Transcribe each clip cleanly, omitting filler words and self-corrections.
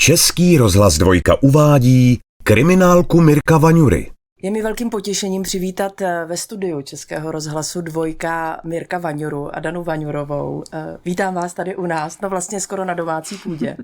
Český rozhlas Dvojka uvádí kriminálku Mirka Vaňury. Je mi velkým potěšením přivítat ve studiu Českého rozhlasu Dvojka Mirka Vaňuru a Danu Vaňurovou. Vítám vás tady u nás, no vlastně skoro na domácí půdě.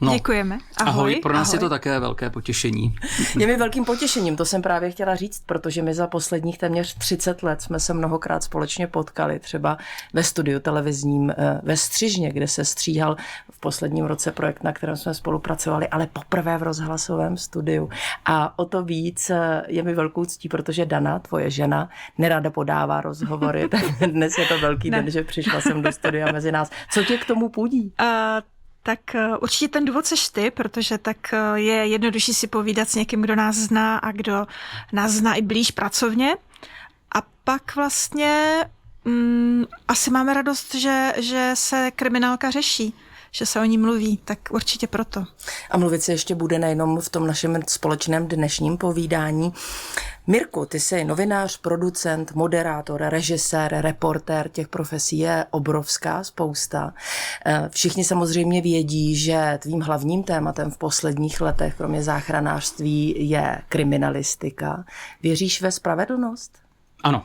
No. Děkujeme. Ahoj, pro nás je to také velké potěšení. Je mi velkým potěšením, to jsem právě chtěla říct, protože my za posledních téměř 30 let jsme se mnohokrát společně potkali, třeba ve studiu televizním ve Střižně, kde se stříhal v posledním roce projekt, na kterém jsme spolupracovali, ale poprvé v rozhlasovém studiu. A o to víc je mi velkou ctí, protože Dana, tvoje žena, nerada podává rozhovory, tak dnes je to velký den, že přišla jsem do studia mezi nás. Co tě k tomu pudí? Tak určitě ten důvod seš ty, protože tak je jednodušší si povídat s někým, kdo nás zná a kdo nás zná i blíž pracovně. A pak vlastně asi máme radost, že se kriminálka řeší, že se o ní mluví, tak určitě proto. A mluvit se ještě bude nejenom v tom našem společném dnešním povídání. Mirku, ty jsi novinář, producent, moderátor, režisér, reportér, těch profesí je obrovská spousta. Všichni samozřejmě vědí, že tvým hlavním tématem v posledních letech, kromě záchranářství, je kriminalistika. Věříš ve spravedlnost? Ano,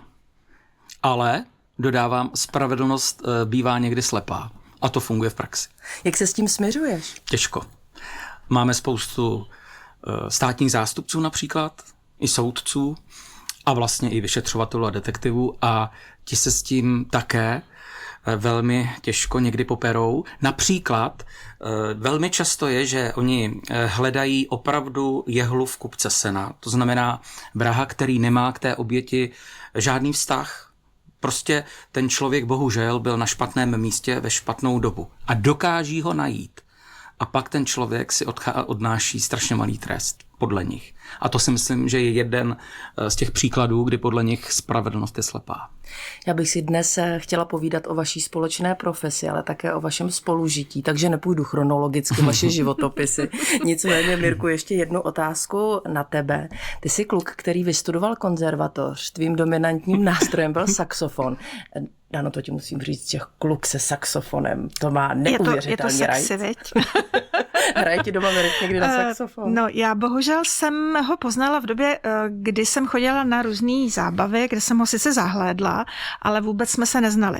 ale dodávám, spravedlnost bývá někdy slepá. A to funguje v praxi. Jak se s tím smiřuješ? Těžko. Máme spoustu státních zástupců například, i soudců a vlastně i vyšetřovatelů a detektivů a ti se s tím také velmi těžko někdy poperou. Například velmi často je, že oni hledají opravdu jehlu v kupce sena. To znamená vraha, který nemá k té oběti žádný vztah. Prostě ten člověk bohužel byl na špatném místě ve špatnou dobu a dokáží ho najít. A pak ten člověk si odnáší strašně malý trest podle nich. A to si myslím, že je jeden z těch příkladů, kdy podle nich spravedlnost je slepá. Já bych si dnes chtěla povídat o vaší společné profesi, ale také o vašem spolužití, takže nepůjdu chronologicky vaše životopisy. Nicméně, Mirku, ještě jednu otázku na tebe. Ty jsi kluk, který vystudoval konzervatoř, tvým dominantním nástrojem byl saxofon. Dano, to ti musím říct, že kluk se saxofonem, to má neuvěřitelný rajc. Je to sexy, veď? Hraje ti doma Mirek někdy na saxofon? No, já bohužel jsem ho poznala v době, kdy jsem chodila na různé zábavy, kde jsem ho sice zahlédla, ale vůbec jsme se neznali.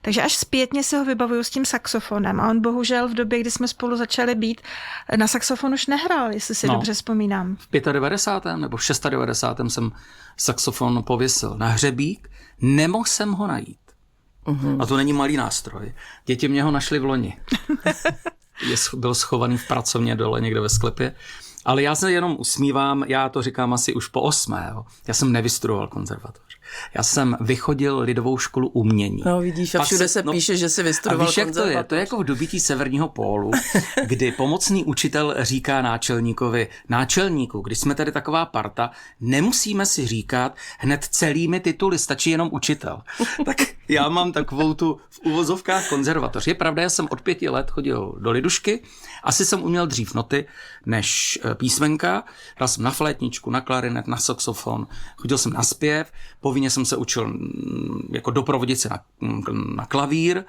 Takže až zpětně si ho vybavuju s tím saxofonem a on bohužel v době, kdy jsme spolu začali být, na saxofon už nehrál, jestli si dobře vzpomínám. V 95. nebo 96. jsem saxofon pověsil na hřebík, nemohl jsem ho najít. A to není malý nástroj. Děti mě ho našli v loni. Byl schovaný v pracovně dole někde ve sklepě. Ale já se jenom usmívám, já to říkám asi už po 8. Já jsem nevystudoval konzervatoř. Já jsem vychodil lidovou školu umění. No vidíš, a všude se píše, že jsi vystudoval konzervatoř. A víš, jak to je? To je jako v dobytí severního pólu, kdy pomocný učitel říká náčelníku, když jsme tady taková parta, nemusíme si říkat hned celými tituly, stačí jenom učitel. Tak já mám takovou tu v uvozovkách konzervatoř. Je pravda, já jsem od 5 let chodil do lidušky, asi jsem uměl dřív noty než písmenka, hrál jsem na flétničku, na klarinet, na saxofon, chodil jsem na zpěv, povinně jsem se učil jako doprovodit se na klavír,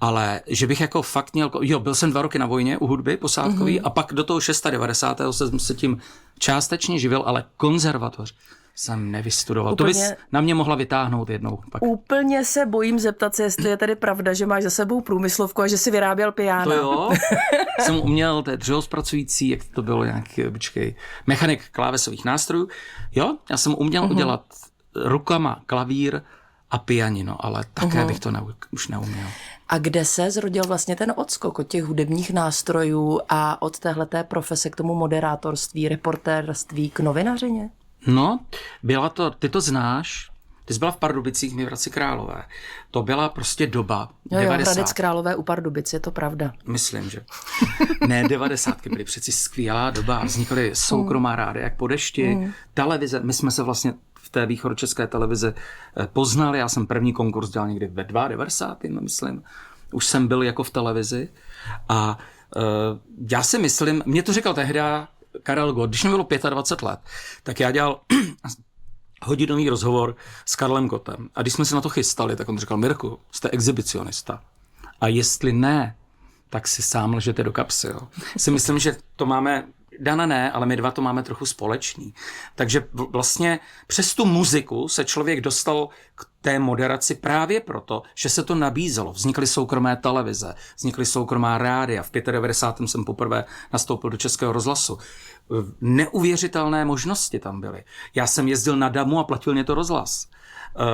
ale že bych jako fakt měl, byl jsem 2 roky na vojně u hudby posádkový a pak do toho 96. jsem se tím částečně živil, ale konzervatoř jsem nevystudoval. Úplně, to bys na mě mohla vytáhnout jednou. Pak. Úplně se bojím zeptat se, jestli je tady pravda, že máš za sebou průmyslovku a že jsi vyráběl piano. To jo. Jsem uměl dřevospracující, jak to bylo nějaký, mechanik klávesových nástrojů. Jo, já jsem uměl udělat rukama klavír a pianino, ale také bych to už neuměl. A kde se zrodil vlastně ten odskok od těch hudebních nástrojů a od téhleté profese k tomu moderátorství, reportérství k novinařině? No, byla to, ty to znáš, ty jsi byla v Pardubicích, my v Hradci Králové. To byla prostě doba 90. Hradec Králové u Pardubic, je to pravda. Myslím, že. Ne, 90. byly přeci skvělá doba. Vznikaly soukromá rádia, jak po dešti, televize. My jsme se vlastně v té východočeské televize poznali. Já jsem první konkurs dělal někdy ve 92. myslím. Už jsem byl jako v televizi. A já si myslím, mě to říkal tehdy Karel Gott, když mi bylo 25 let, tak já dělal hodinový rozhovor s Karlem Gottem. A když jsme se na to chystali, tak on říkal, Mirku, jste exhibicionista. A jestli ne, tak si sám lžete do kapsy. Jo. Si myslím, že to máme, Dana ne, ale my dva to máme trochu společný. Takže vlastně přes tu muziku se člověk dostal k té moderaci právě proto, že se to nabízelo. Vznikly soukromé televize, vznikly soukromá rádia. V 95. jsem poprvé nastoupil do Českého rozhlasu. Neuvěřitelné možnosti tam byly. Já jsem jezdil na Damu a platil mě to rozhlas.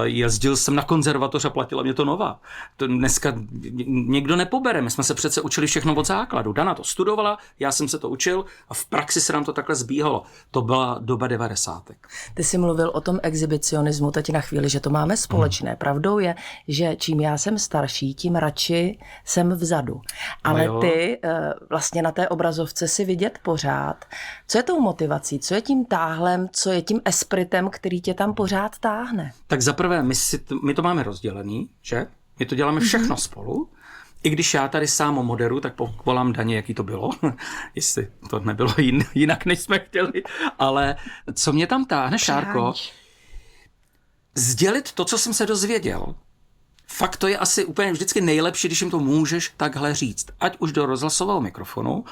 Jezdil jsem na konzervatoř a platila mě to Nova. To dneska někdo nepobere. My jsme se přece učili všechno od základu. Dana to studovala, já jsem se to učil a v praxi se nám to takhle zbíhalo. To byla doba 90. Ty jsi mluvil o tom exhibicionismu teď na chvíli, že to máme společné. Pravdou je, že čím já jsem starší, tím radši jsem vzadu. Ale ty vlastně na té obrazovce si vidět pořád. Co je tou motivací? Co je tím táhlem? Co je tím espritem, který tě tam pořád táhne? Tak zaprvé, my to máme rozdělený, že? My to děláme všechno spolu. I když já tady sám moderu, tak volám Daně, jaký to bylo. Jestli to nebylo jinak, než jsme chtěli. Ale co mě tam táhne, Šárko, sdělit to, co jsem se dozvěděl. Fakt to je asi úplně vždycky nejlepší, když jim to můžeš takhle říct. Ať už do rozhlasového mikrofonu,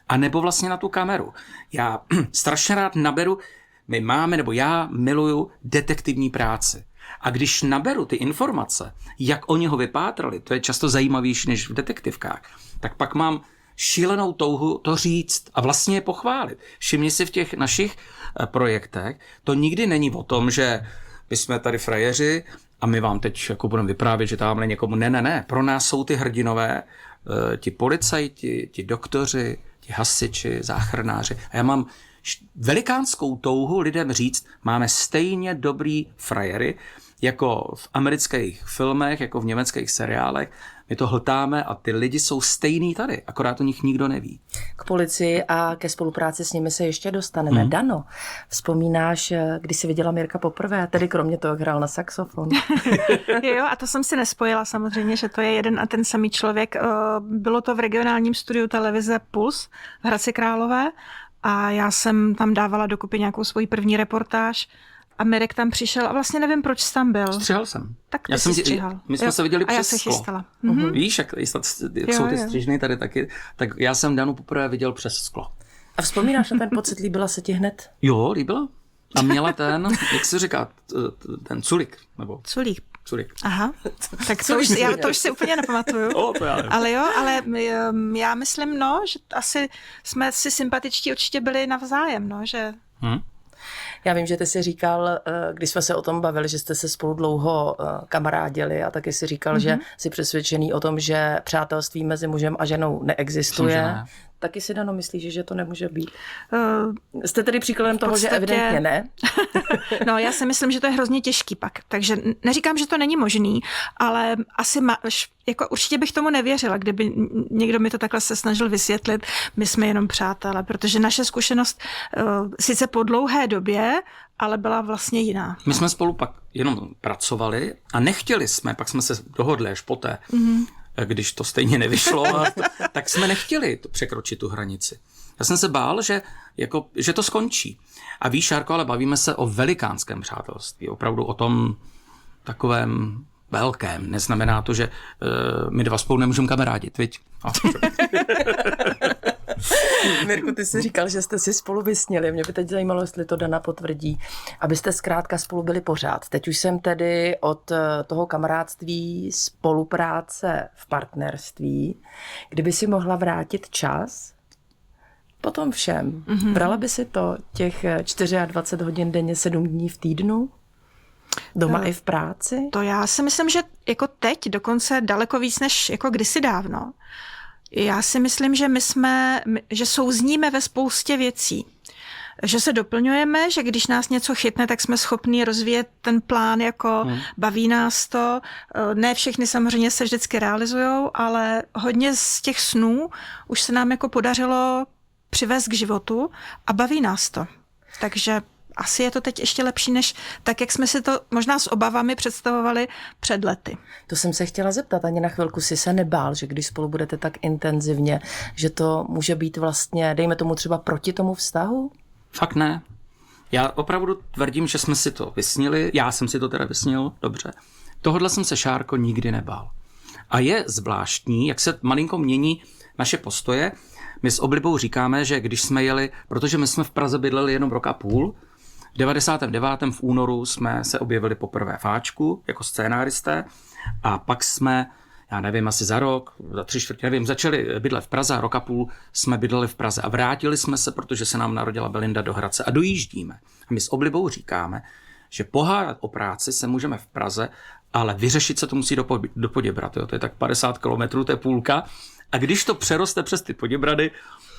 anebo vlastně na tu kameru. Já strašně rád naberu, já miluju detektivní práci. A když naberu ty informace, jak oni ho vypátrali, to je často zajímavější než v detektivkách, tak pak mám šílenou touhu to říct a vlastně je pochválit. Všimni si v těch našich projektech, to nikdy není o tom, že my jsme tady frajeři a my vám teď jako budeme vyprávět, že tamhle někomu ne. Pro nás jsou ty hrdinové, ti policajti, ti doktoři, ti hasiči, záchranáři. A já mám velikánskou touhu lidem říct, máme stejně dobrý frajery, jako v amerických filmech, jako v německých seriálech. My to hltáme a ty lidi jsou stejný tady, akorát o nich nikdo neví. K policii a ke spolupráci s nimi se ještě dostaneme. Dano, vzpomínáš, když jsi viděla Mirka poprvé, tedy kromě toho, jak hrál na saxofon? Jo, a to jsem si nespojila samozřejmě, že to je jeden a ten samý člověk. Bylo to v regionálním studiu televize Puls v Hradci Králové a já jsem tam dávala dokupy nějakou svoji první reportáž. A Mirek tam přišel a vlastně nevím, proč jsi tam byl. Střihal jsem. Tak ty jsi střihal. My jsme se viděli a přes já sklo. se chystala. Víš, jak jsou ty střižny tady taky. Tak já jsem Danu poprvé viděl přes sklo. A vzpomínáš na ten pocit, líbila se ti hned? Jo, líbila. A měla ten, jak se říká, ten culik. Nebo Culik. Aha, tak to už si úplně nepamatuju. To já nevím. Ale já myslím, že asi jsme si sympatičtí určitě byli navzájem, že... Já vím, že ty jsi říkal, když jsme se o tom bavili, že jste se spolu dlouho kamarádili a taky si říkal, že jsi přesvědčený o tom, že přátelství mezi mužem a ženou neexistuje. Ne. Taky si, Dano, myslíš, že to nemůže být? Jste tedy příkladem toho, že evidentně ne? No, já si myslím, že to je hrozně těžký pak. Takže neříkám, že to není možný, ale asi jako určitě bych tomu nevěřila, kdyby někdo mi to takhle se snažil vysvětlit. My jsme jenom přátelé, protože naše zkušenost sice po dlouhé době, ale byla vlastně jiná. My jsme spolu pak jenom pracovali a nechtěli jsme, pak jsme se dohodli až poté, když to stejně nevyšlo, tak jsme nechtěli překročit tu hranici. Já jsem se bál, že to skončí. A víš, Šárko, ale bavíme se o velikánském přátelství, opravdu o tom takovém velkém. Neznamená to, že my dva spolu nemůžeme kamarádit, viď? Mirku, ty jsi říkal, že jste si spolu vysněli. Mě by teď zajímalo, jestli to Dana potvrdí, abyste zkrátka spolu byli pořád. Teď už jsem tedy od toho kamarádství, spolupráce v partnerství. Kdyby si mohla vrátit čas po tom všem, brala by si to těch 24 hodin denně, 7 dní v týdnu? Doma i v práci? To já si myslím, že jako teď dokonce daleko víc než jako kdysi dávno. Já si myslím, že že souzníme ve spoustě věcí. Že se doplňujeme, že když nás něco chytne, tak jsme schopni rozvíjet ten plán, jako baví nás to. Ne všechny samozřejmě se vždycky realizujou, ale hodně z těch snů už se nám jako podařilo přivést k životu a baví nás to. Takže asi je to teď ještě lepší, než tak, jak jsme si to možná s obavami představovali před lety. To jsem se chtěla zeptat, ani na chvilku si se nebál, že když spolu budete tak intenzivně, že to může být vlastně, dejme tomu třeba proti tomu vztahu? Fakt ne. Já opravdu tvrdím, že jsme si to vysnili, já jsem si to teda vysnil, dobře. Tohodle jsem se, Šárko, nikdy nebál. A je zvláštní, jak se malinko mění naše postoje. My s oblibou říkáme, že když jsme jeli, protože my jsme v Praze bydleli jenom rok a půl, v 99. v únoru jsme se objevili poprvé v Áčku jako scénáristé a pak jsme, já nevím, asi za rok, za 3/4, nevím, začali bydlet v Praze a rok a půl jsme bydleli v Praze a vrátili jsme se, protože se nám narodila Belinda, do Hradce a dojíždíme. A my s oblibou říkáme, že pohádat o práci se můžeme v Praze, ale vyřešit se to musí do Poděbrad. Jo? To je tak 50 kilometrů, to je půlka. A když to přeroste přes ty Poděbrady,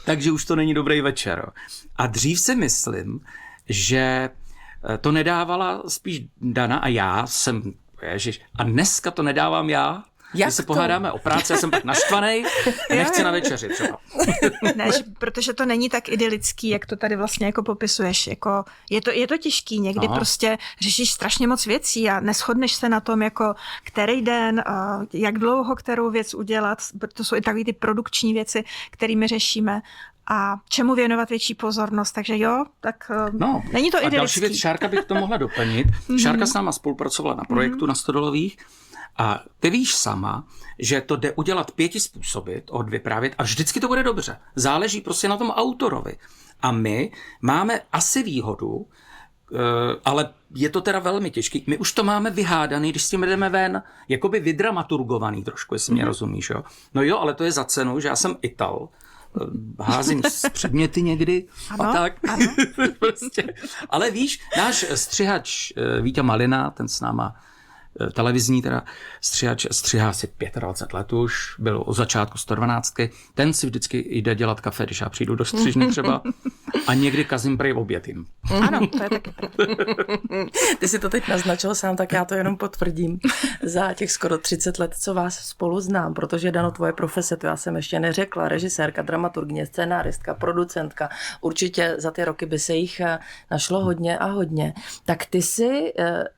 takže už to není dobrý večer. Jo? A dřív si myslím, že to nedávala spíš Dana a já jsem, ježiš, a dneska to nedávám já, když se pohádáme o práci, já jsem tak naštvanej, nechci na večeři třeba. Ne, protože to není tak idylický, jak to tady vlastně jako popisuješ. Jako je to těžký, někdy prostě řešíš strašně moc věcí a neshodneš se na tom, jako který den, jak dlouho kterou věc udělat. To jsou i takové ty produkční věci, kterými řešíme. A čemu věnovat větší pozornost. Takže jo, tak není to idylický. A další věc, Šárka bych to mohla doplnit. Šárka s náma spolupracovala na projektu na Stodolových a ty víš sama, že to jde udělat 5 způsoby, to vyprávět a vždycky to bude dobře. Záleží prostě na tom autorovi. A my máme asi výhodu, ale je to teda velmi těžký. My už to máme vyhádaný, když s tím jdeme ven, jakoby vydramaturgovaný trošku, jestli mě rozumíš. Jo? No jo, ale to je za cenu, že já jsem Ital, házím z předměty někdy a tak. Ano. Prostě. Ale víš, náš střihač Víťa Malina, ten s náma televizní teda střihač, střihá si 25 let už, byl od začátku 112, ten si vždycky jde dělat kafe, když já přijdu do střižny třeba a někdy kazím prej oběd jim. Ano, to je taky pravda. Ty si to teď naznačil sám, tak já to jenom potvrdím. Za těch skoro 30 let, co vás spolu znám, protože Dano, tvoje profese, to já jsem ještě neřekla, režisérka, dramaturgně, scénáristka, producentka, určitě za ty roky by se jich našlo hodně a hodně. Tak ty si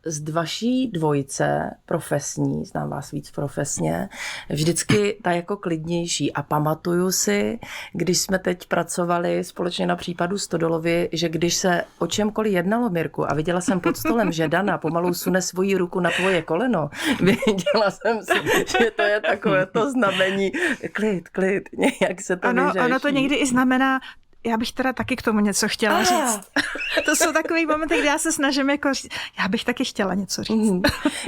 z vaší dvojice profesní, znám vás víc profesně, vždycky ta jako klidnější a pamatuju si, když jsme teď pracovali společně na případu Stodolovy, že když se o čemkoliv jednalo, Mirku, a viděla jsem pod stolem, že Dana pomalu sune svoji ruku na tvoje koleno, viděla jsem si, že to je takové to znamení, klid, nějak se to vyřeší. Ono to někdy i znamená, já bych teda taky k tomu něco chtěla říct. To jsou takový momenty, kdy já se snažím jako říct, já bych taky chtěla něco říct.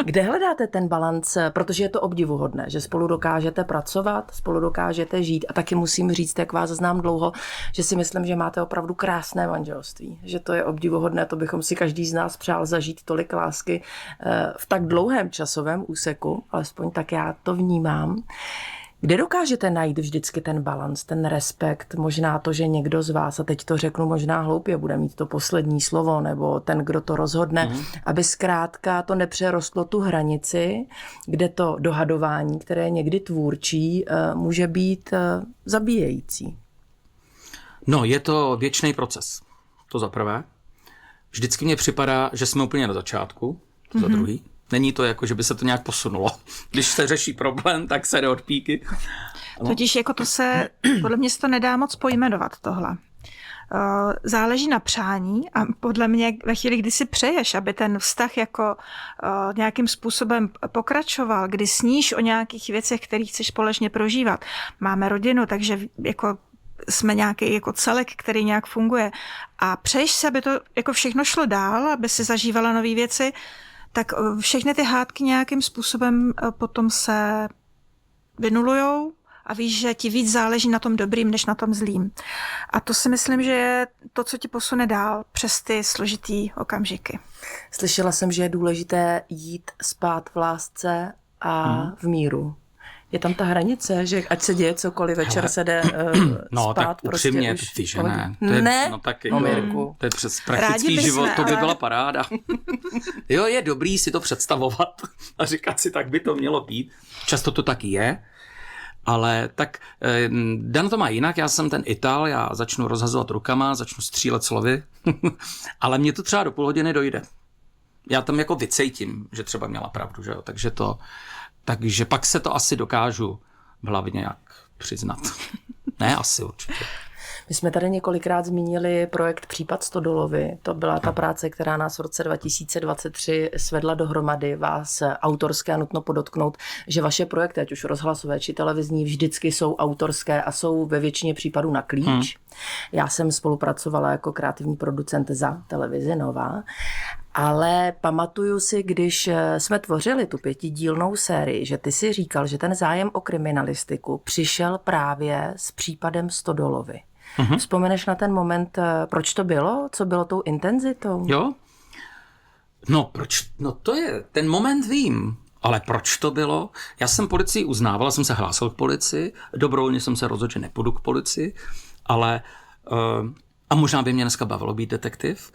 Kde hledáte ten balanc, protože je to obdivuhodné, že spolu dokážete pracovat, spolu dokážete žít a taky musím říct, jak vás znám dlouho, že si myslím, že máte opravdu krásné manželství, že to je obdivuhodné, to bychom si každý z nás přál zažít tolik lásky v tak dlouhém časovém úseku, alespoň tak já to vnímám. Kde dokážete najít vždycky ten balans, ten respekt, možná to, že někdo z vás, a teď to řeknu možná hloupě, bude mít to poslední slovo, nebo ten, kdo to rozhodne, aby zkrátka to nepřerostlo tu hranici, kde to dohadování, které je někdy tvůrčí, může být zabíjející. No, je to věčný proces. To za prvé. Vždycky mně připadá, že jsme úplně na začátku, to za druhý. Není to jako, že by se to nějak posunulo. Když se řeší problém, tak se jde od píky. Totiž jako to se, podle mě se to nedá moc pojmenovat tohle. Záleží na přání a podle mě ve chvíli, kdy si přeješ, aby ten vztah jako nějakým způsobem pokračoval, kdy sníš o nějakých věcech, které chceš společně prožívat. Máme rodinu, takže jako jsme nějaký jako celek, který nějak funguje a přeješ si, aby to jako všechno šlo dál, aby si zažívala nové věci, tak všechny ty hádky nějakým způsobem potom se vynulujou a víš, že ti víc záleží na tom dobrým, než na tom zlým. A to si myslím, že je to, co ti posune dál přes ty složitý okamžiky. Slyšela jsem, že je důležité jít spát v lásce a v míru. Je tam ta hranice, že ať se děje cokoliv, večer se jde no, spát. Tak upřímně, prostě ty, že ne. To je, ne? No tak jako, to je přes praktický život, to by byla paráda. Jo, je dobrý si to představovat a říkat si, tak by to mělo být. Často to tak je, ale tak Dan to má jinak, já jsem ten Ital, já začnu rozhazovat rukama, začnu střílet slovy, ale mně to třeba do půl hodiny dojde. Já tam jako vycejtím, že třeba měla pravdu, že jo, takže pak se to asi dokážu v hlavě nějak přiznat. Ne, asi určitě. My jsme tady několikrát zmínili projekt Případ Stodolovy. To byla ta práce, která nás v roce 2023 svedla dohromady, vás autorské, a nutno podotknout, že vaše projekty, ať už rozhlasové či televizní, vždycky jsou autorské a jsou ve většině případů na klíč. Já jsem spolupracovala jako kreativní producent za televizi Nova, ale pamatuju si, když jsme tvořili tu 5dílnou sérii, že ty si říkal, že ten zájem o kriminalistiku přišel právě s případem Stodolovy. Vzpomeneš na ten moment, proč to bylo? Co bylo tou intenzitou? Jo? No proč? No to je, ten moment vím. Ale proč to bylo? Já jsem policii uznával, jsem se hlásil k policii, dobrovolně jsem se rozhodl, že nepůjdu k policii, ale a možná by mě dneska bavilo být detektiv.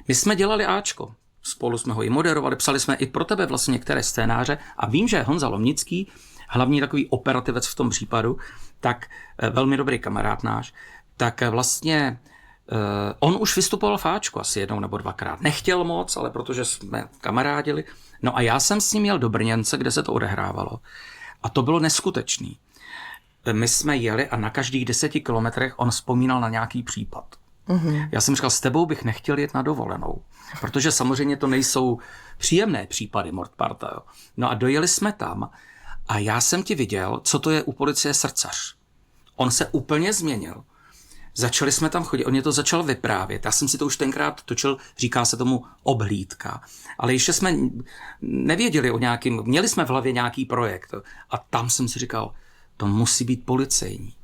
My jsme dělali Ačko. Spolu jsme ho i moderovali, psali jsme i pro tebe vlastně některé scénáře a vím, že Honza Lomnický, hlavní takový operativec v tom případu, tak velmi dobrý kamarád náš, tak vlastně on už vystupoval v Ačku asi jednou nebo dvakrát. Nechtěl moc, ale protože jsme kamarádili. No a já jsem s ním jel do Brněnce, kde se to odehrávalo. A to bylo neskutečný. My jsme jeli a na každých 10 kilometrech on vzpomínal na nějaký případ. Já jsem říkal, s tebou bych nechtěl jet na dovolenou, protože samozřejmě to nejsou příjemné případy Mordparta. Jo. No a dojeli jsme tam a já jsem ti viděl, co to je u policie srdcař. On se úplně změnil. Začali jsme tam chodit, on mě to začal vyprávět. Já jsem si to už tenkrát točil, říká se tomu obhlídka. Ale ještě jsme nevěděli o nějakým, měli jsme v hlavě nějaký projekt. A tam jsem si říkal, to musí být policejní.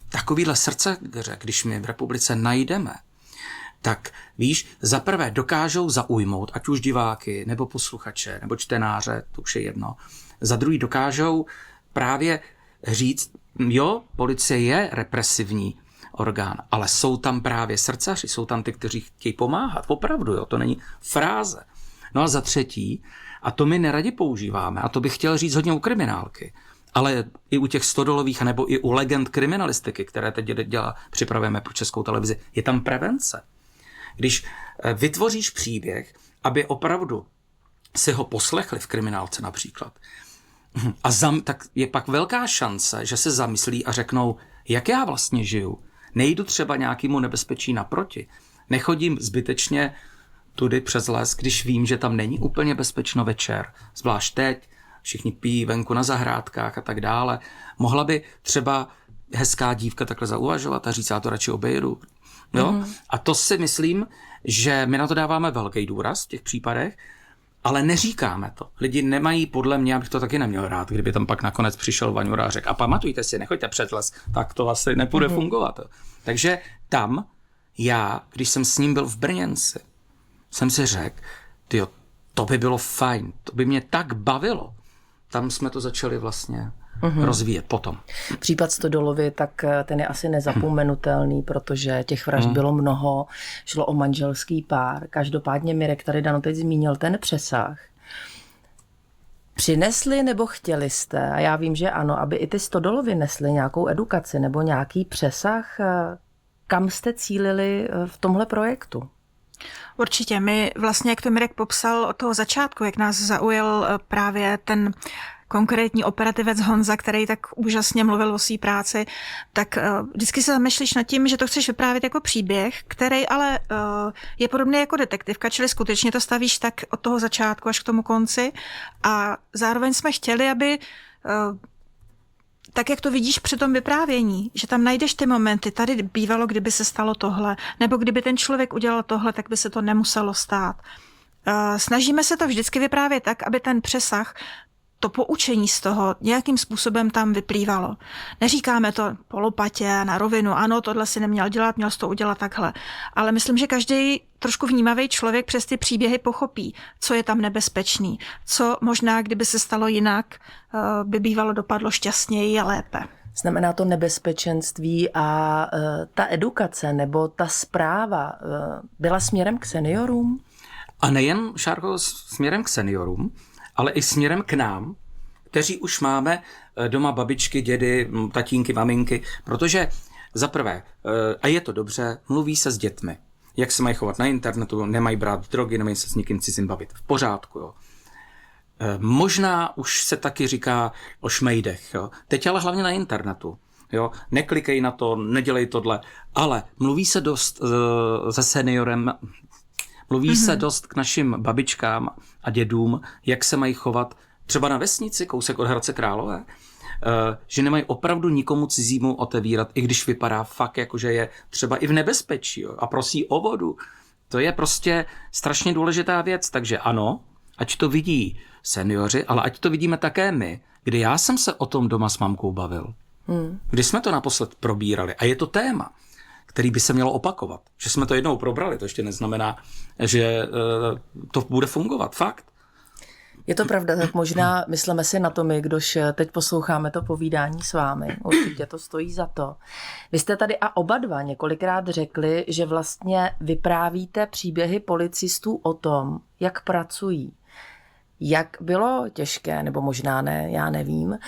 Takovýhle srdcaře, když my v republice najdeme, tak víš, za prvé dokážou zaujmout, ať už diváky, nebo posluchače, nebo čtenáře, to už je jedno. Za druhý dokážou právě říct, jo, policie je represivní orgán, ale jsou tam právě srdcaři, jsou tam ty, kteří chtějí pomáhat, opravdu, jo, to není fráze. No a za třetí, a to my neradi používáme, a to bych chtěl říct hodně u kriminálky, ale i u těch Stodolových, nebo i u legend kriminalistiky, které teď připravujeme pro Českou televizi, je tam prevence. Když vytvoříš příběh, aby opravdu si ho poslechli v kriminálce například, tak je pak velká šance, že se zamyslí a řeknou, jak já vlastně žiju. Nejdu třeba nějakému nebezpečí naproti. Nechodím zbytečně tudy přes les, když vím, že tam není úplně bezpečno večer. Zvlášť teď, všichni pijí venku na zahrádkách a tak dále. Mohla by třeba hezká dívka takhle zauvažovat a říct, já to radši obejdu. Jo? A to si myslím, že my na to dáváme velký důraz v těch případech, ale neříkáme to. Lidi nemají, podle mě, abych to taky neměl rád, kdyby tam pak nakonec přišel Vaňura a řekl, a pamatujte si, nechoďte před les, tak to asi nepůjde fungovat. Takže tam já, když jsem s ním byl v Brněnci, jsem si řekl, tyjo, to by bylo fajn, to by mě tak bavilo. Tam jsme to začali vlastně rozvíjet potom. Případ Stodolovy, tak ten je asi nezapomenutelný, protože těch vražd bylo mnoho, šlo o manželský pár. Každopádně Mirek tady Dano teď zmínil ten přesah. Přinesli nebo chtěli jste, a já vím, že ano, aby i ty Stodolovy nesly nějakou edukaci nebo nějaký přesah, kam jste cílili v tomhle projektu? Určitě. My vlastně, jak to Mirek popsal od toho začátku, jak nás zaujal právě ten konkrétní operativec Honza, který tak úžasně mluvil o své práci, tak vždycky se zamýšlíš nad tím, že to chceš vyprávět jako příběh, který ale je podobný jako detektivka, čili skutečně to stavíš tak od toho začátku až k tomu konci a zároveň jsme chtěli, aby tak, jak to vidíš při tom vyprávění, že tam najdeš ty momenty, tady bývalo, kdyby se stalo tohle, nebo kdyby ten člověk udělal tohle, tak by se to nemuselo stát. Snažíme se to vždycky vyprávět tak, aby ten přesah, to poučení z toho nějakým způsobem tam vyplývalo. Neříkáme to po lopatě, na rovinu, ano, tohle si neměl dělat, měl jsi to udělat takhle. Ale myslím, že každý trošku vnímavý člověk přes ty příběhy pochopí, co je tam nebezpečný, co možná, kdyby se stalo jinak, by bývalo dopadlo šťastněji a lépe. Znamená to nebezpečenství a ta edukace nebo ta zpráva byla směrem k seniorům? A nejen, Šárko, směrem k seniorům, ale i směrem k nám, kteří už máme doma babičky, dědy, tatínky, maminky, protože za prvé, a je to dobře, mluví se s dětmi, jak se mají chovat na internetu, nemají brát drogy, nemají se s nikým cizím bavit. V pořádku, jo. Možná už se taky říká o šmejdech, jo. Teď ale hlavně na internetu. Jo? Neklikej na to, nedělej tohle. Ale mluví se dost se seniorem, mluví se dost k našim babičkám a dědům, jak se mají chovat třeba na vesnici, kousek od Hradce Králové, že nemají opravdu nikomu cizímu otevírat, i když vypadá fakt jako, že je třeba i v nebezpečí, jo, a prosí o vodu. To je prostě strašně důležitá věc, takže ano, ať to vidí seniori, ale ať to vidíme také my, kdy já jsem se o tom doma s mamkou bavil. Kdy jsme to naposled probírali a je to téma, který by se mělo opakovat. Že jsme to jednou probrali, to ještě neznamená, že to bude fungovat. Fakt. Je to pravda, tak možná myslíme si na to my, kdož teď posloucháme to povídání s vámi. Určitě to stojí za to. Vy jste tady a oba dva několikrát řekli, že vlastně vyprávíte příběhy policistů o tom, jak pracují. Jak bylo těžké, nebo možná ne, já nevím,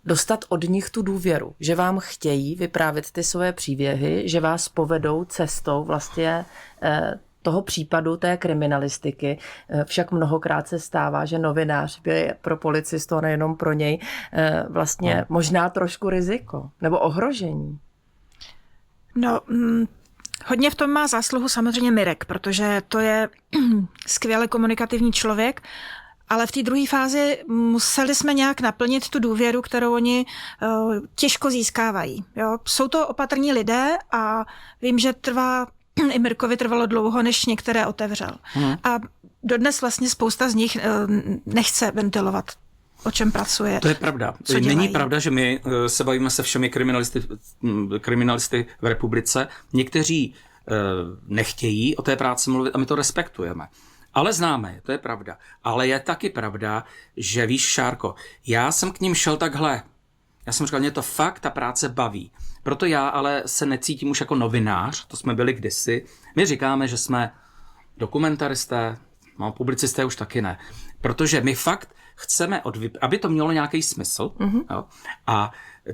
dostat od nich tu důvěru, že vám chtějí vyprávět ty svoje příběhy, že vás povedou cestou vlastně toho případu té kriminalistiky. Však mnohokrát se stává, že novinář je pro policistu a nejenom pro něj vlastně možná trošku riziko nebo ohrožení. No, hodně v tom má zásluhu samozřejmě Mirek, protože to je skvěle komunikativní člověk, ale v té druhé fázi museli jsme nějak naplnit tu důvěru, kterou oni těžko získávají. Jo? Jsou to opatrní lidé a vím, že i Mirkovi trvalo dlouho, než některé otevřel. A dodnes vlastně spousta z nich nechce ventilovat, o čem pracuje. To je pravda. Není pravda, že my se bavíme se všemi kriminalisty v republice. Někteří nechtějí o té práci mluvit a my to respektujeme. Ale známe, to je pravda. Ale je taky pravda, že víš, Šárko, já jsem k ním šel takhle. Já jsem říkal, mě to fakt ta práce baví. Proto já ale se necítím už jako novinář, to jsme byli kdysi. My říkáme, že jsme dokumentaristé, publicisté už taky ne. Protože my fakt chceme, aby to mělo nějaký smysl. Jo? A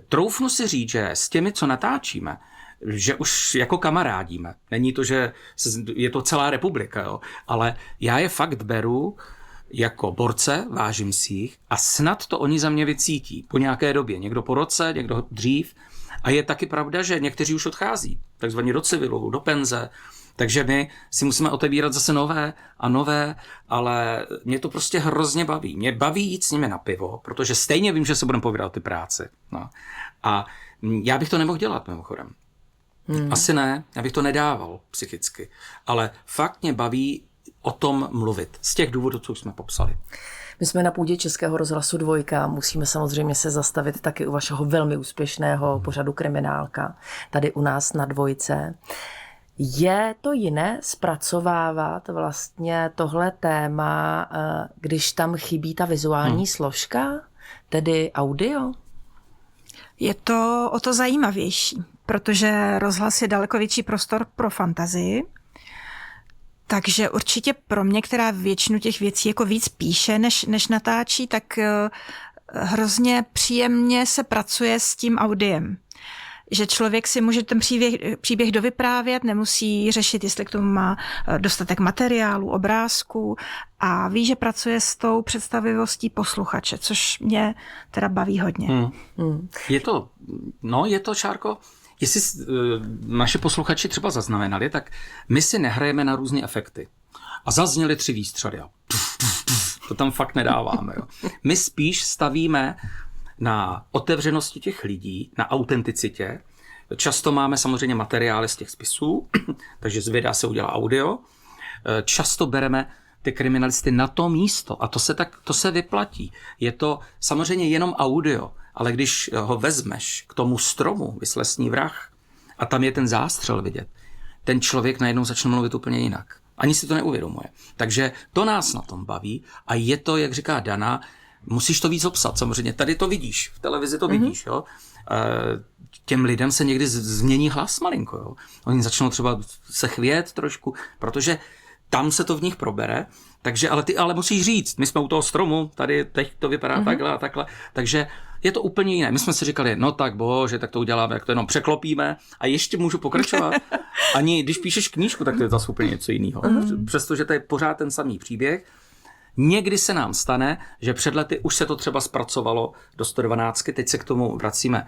troufnu si říct, že s těmi, co natáčíme, že už jako kamarádíme. Není to, že je to celá republika, jo? Ale já je fakt beru jako borce, vážím si jich a snad to oni za mě vycítí po nějaké době. Někdo po roce, někdo dřív. A je taky pravda, že někteří už odchází, takzvaně do civilu, do penze. Takže my si musíme otevírat zase nové a nové, ale mě to prostě hrozně baví. Mě baví jít s nimi na pivo, protože stejně vím, že se budeme povídat o ty práci. No. A já bych to nemohl dělat mimochodem. Asi ne, já bych to nedával psychicky. Ale fakt mě baví o tom mluvit. Z těch důvodů, co jsme popsali. My jsme na půdě Českého rozhlasu 2, musíme samozřejmě se zastavit taky u vašeho velmi úspěšného pořadu Kriminálka, tady u nás na 2. Je to jiné zpracovávat vlastně tohle téma, když tam chybí ta vizuální složka, tedy audio? Je to o to zajímavější, protože rozhlas je daleko větší prostor pro fantazii. Takže určitě pro mě, která většinu těch věcí jako víc píše, než natáčí, tak hrozně příjemně se pracuje s tím audiem. Že člověk si může ten příběh dovyprávět, nemusí řešit, jestli k tomu má dostatek materiálu, obrázků a ví, že pracuje s tou představivostí posluchače, což mě teda baví hodně. Je to, Šárko, jestli naše posluchači třeba zaznamenali, tak my si nehrajeme na různé efekty. A zazněly 3 výstřely. To tam fakt nedáváme. Jo. My spíš stavíme na otevřenosti těch lidí, na autenticitě. Často máme samozřejmě materiály z těch spisů, takže z videa se udělá audio. Často bereme ty kriminalisty na to místo a to se vyplatí. Je to samozřejmě jenom audio, ale když ho vezmeš k tomu stromu, Vyslesní vrah, a tam je ten zástřel vidět, ten člověk najednou začne mluvit úplně jinak. Ani si to neuvědomuje. Takže to nás na tom baví a je to, jak říká Dana, musíš to víc obsat, samozřejmě. Tady to vidíš, v televizi to vidíš, jo. Těm lidem se někdy změní hlas malinko, jo. Oni začnou třeba se chvět trošku, protože tam se to v nich probere, takže ale ty musíš říct, my jsme u toho stromu, tady teď to vypadá takhle a takhle, takže je to úplně jiné. My jsme si říkali, no tak bože, tak to uděláme, jak to jenom překlopíme a ještě můžu pokračovat. Ani když píšeš knížku, tak to je zase úplně něco jiného. Přestože to je pořád ten samý příběh, Někdy se nám stane, že před lety už se to třeba zpracovalo do 112, teď se k tomu vracíme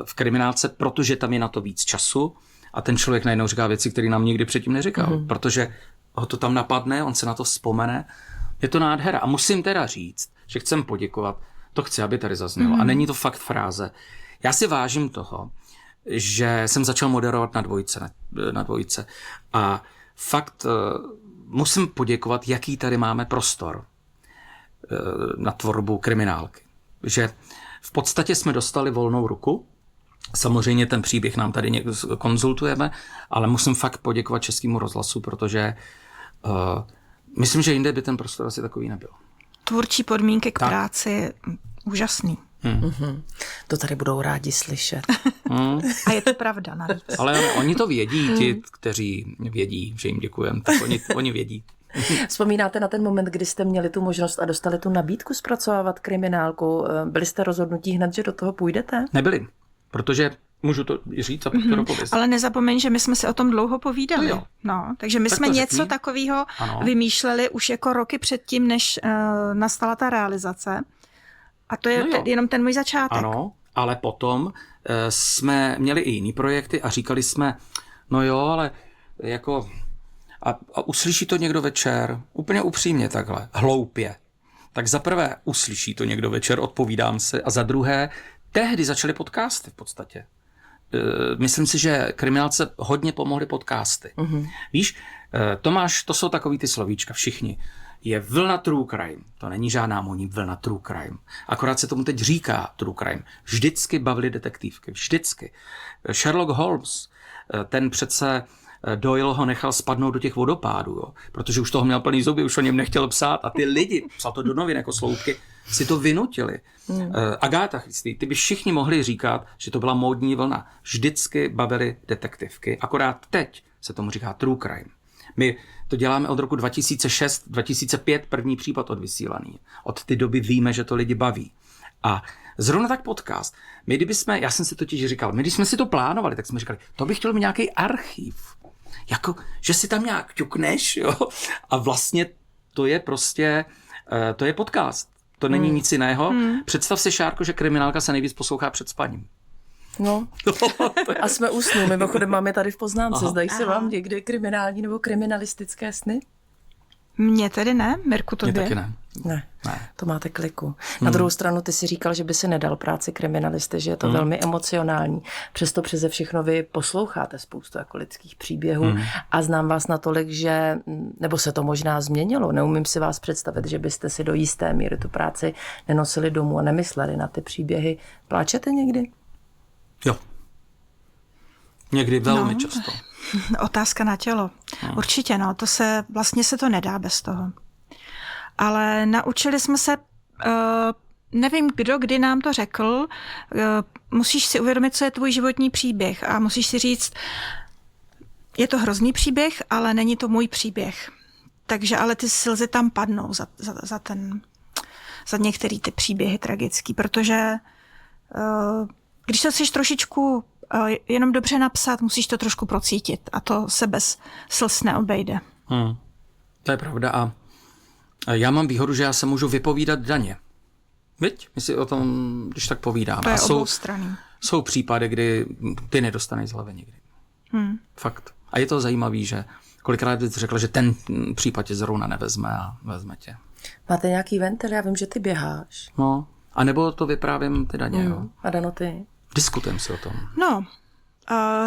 v kriminálce, protože tam je na to víc času a ten člověk najednou říká věci, které nám nikdy předtím neříkal, protože ho to tam napadne, on se na to vzpomene. Je to nádhera. A musím teda říct, že chcem poděkovat, to chci, aby tady zaznělo. A není to fakt fráze. Já si vážím toho, že jsem začal moderovat na dvojce. A fakt musím poděkovat, jaký tady máme prostor na tvorbu kriminálky. Že v podstatě jsme dostali volnou ruku. Samozřejmě ten příběh nám tady někdo konzultujeme, ale musím fakt poděkovat Českému rozhlasu, protože myslím, že jinde by ten prostor asi takový nebyl. Tvůrčí podmínky k práci, úžasný. To tady budou rádi slyšet. A je to pravda navíc. Ale oni to vědí, ti, kteří vědí, že jim děkujeme, tak oni vědí. Vzpomínáte na ten moment, kdy jste měli tu možnost a dostali tu nabídku zpracovávat kriminálku? Byli jste rozhodnutí hned, že do toho půjdete? Nebyli, protože můžu to říct a pak to dopověst. Ale nezapomeň, že my jsme si o tom dlouho povídali. No, takže my tak jsme něco řekni. takového vymýšleli už jako roky předtím, než nastala ta realizace. A to je jenom ten můj začátek. Ano, ale potom jsme měli i jiný projekty a říkali jsme, no jo, ale jako a uslyší to někdo večer, úplně upřímně takhle, hloupě. Tak za prvé uslyší to někdo večer, odpovídám se, a za druhé, tehdy začaly podcasty v podstatě. Myslím si, že kriminálce hodně pomohly podcasty. Víš, Tomáš, to jsou takový ty slovíčka, všichni. Je vlna true crime. To není žádná moní vlna true crime. Akorát se tomu teď říká true crime. Vždycky bavily detektivky. Vždycky. Sherlock Holmes, ten přece Doyle ho nechal spadnout do těch vodopádů, jo? Protože už toho měl plný zuby, už o něm nechtěl psát a ty lidi, psal to do novin jako sloupky, si to vynutili. Agáta Christie, ty by všichni mohli říkat, že to byla módní vlna. Vždycky bavily detektivky. Akorát teď se tomu říká true crime. My to děláme od roku 2006, 2005, první případ odvysílaný. Od té doby víme, že to lidi baví. A zrovna tak podcast. Já jsem si totiž říkal, když jsme si to plánovali, tak jsme říkali, to bych chtěl mít nějaký archiv. Jako, že si tam nějak ťukneš, jo? A vlastně to je prostě, to je podcast. To není nic jiného. Představ si, Šárko, že kriminálka se nejvíc poslouchá před spaním. No, a jsme usnuli. Mimochodem máme tady v poznámce. Zdají se vám někdy kriminální nebo kriminalistické sny? Mně tedy ne, Mirku, tobě? Mně taky ne. Ne, to máte kliku. Na druhou stranu ty si říkal, že by si nedal práci kriminalisty, že je to velmi emocionální. Přesto přeze všechno vy posloucháte spoustu jako lidských příběhů a znám vás natolik, že, nebo se to možná změnilo, neumím si vás představit, že byste si do jisté míry tu práci nenosili domů a nemysleli na ty příběhy. Pláčete někdy? Jo. Někdy velmi často. Otázka na tělo. Určitě, vlastně se to nedá bez toho. Ale naučili jsme se, nevím kdy nám to řekl, musíš si uvědomit, co je tvůj životní příběh a musíš si říct, je to hrozný příběh, ale není to můj příběh. Takže ale ty slzy tam padnou za některé ty příběhy tragický, protože když to chceš trošičku jenom dobře napsat, musíš to trošku procítit a to se bez slz neobejde. To je pravda a já mám výhodu, že já se můžu vypovídat daně. Viď? My si o tom, když tak povídáme. To je oboustranný. Jsou případy, kdy ty nedostaneš z hlavy nikdy. Fakt. A je to zajímavý, že kolikrát bys řekla, že ten případ tě zrovna nevezme a vezme tě. Máte nějaký ventil? Já vím, že ty běháš. No, a nebo to vyprávím ty daně, jo. A Dano, ty? Diskutujeme si o tom. No,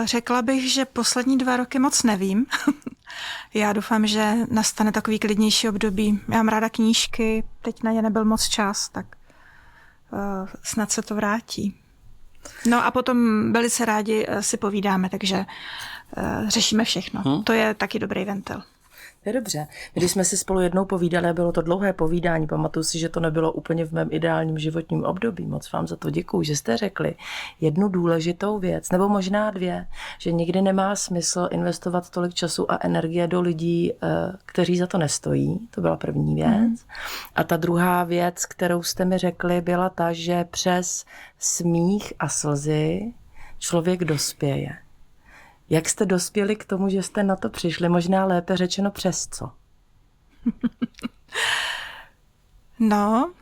řekla bych, že poslední 2 roky moc nevím. Já doufám, že nastane takový klidnější období. Já mám ráda knížky, teď na ně nebyl moc čas, tak snad se to vrátí. No a potom velice rádi si povídáme, takže řešíme všechno. To je taky dobrý ventil. Je dobře. Když jsme si spolu jednou povídali, bylo to dlouhé povídání, pamatuju si, že to nebylo úplně v mém ideálním životním období. Moc vám za to děkuju, že jste řekli jednu důležitou věc, nebo možná 2, že nikdy nemá smysl investovat tolik času a energie do lidí, kteří za to nestojí. To byla první věc. A ta druhá věc, kterou jste mi řekli, byla ta, že přes smích a slzy člověk dospěje. Jak jste dospěli k tomu, že jste na to přišli? Možná lépe řečeno přes co? No,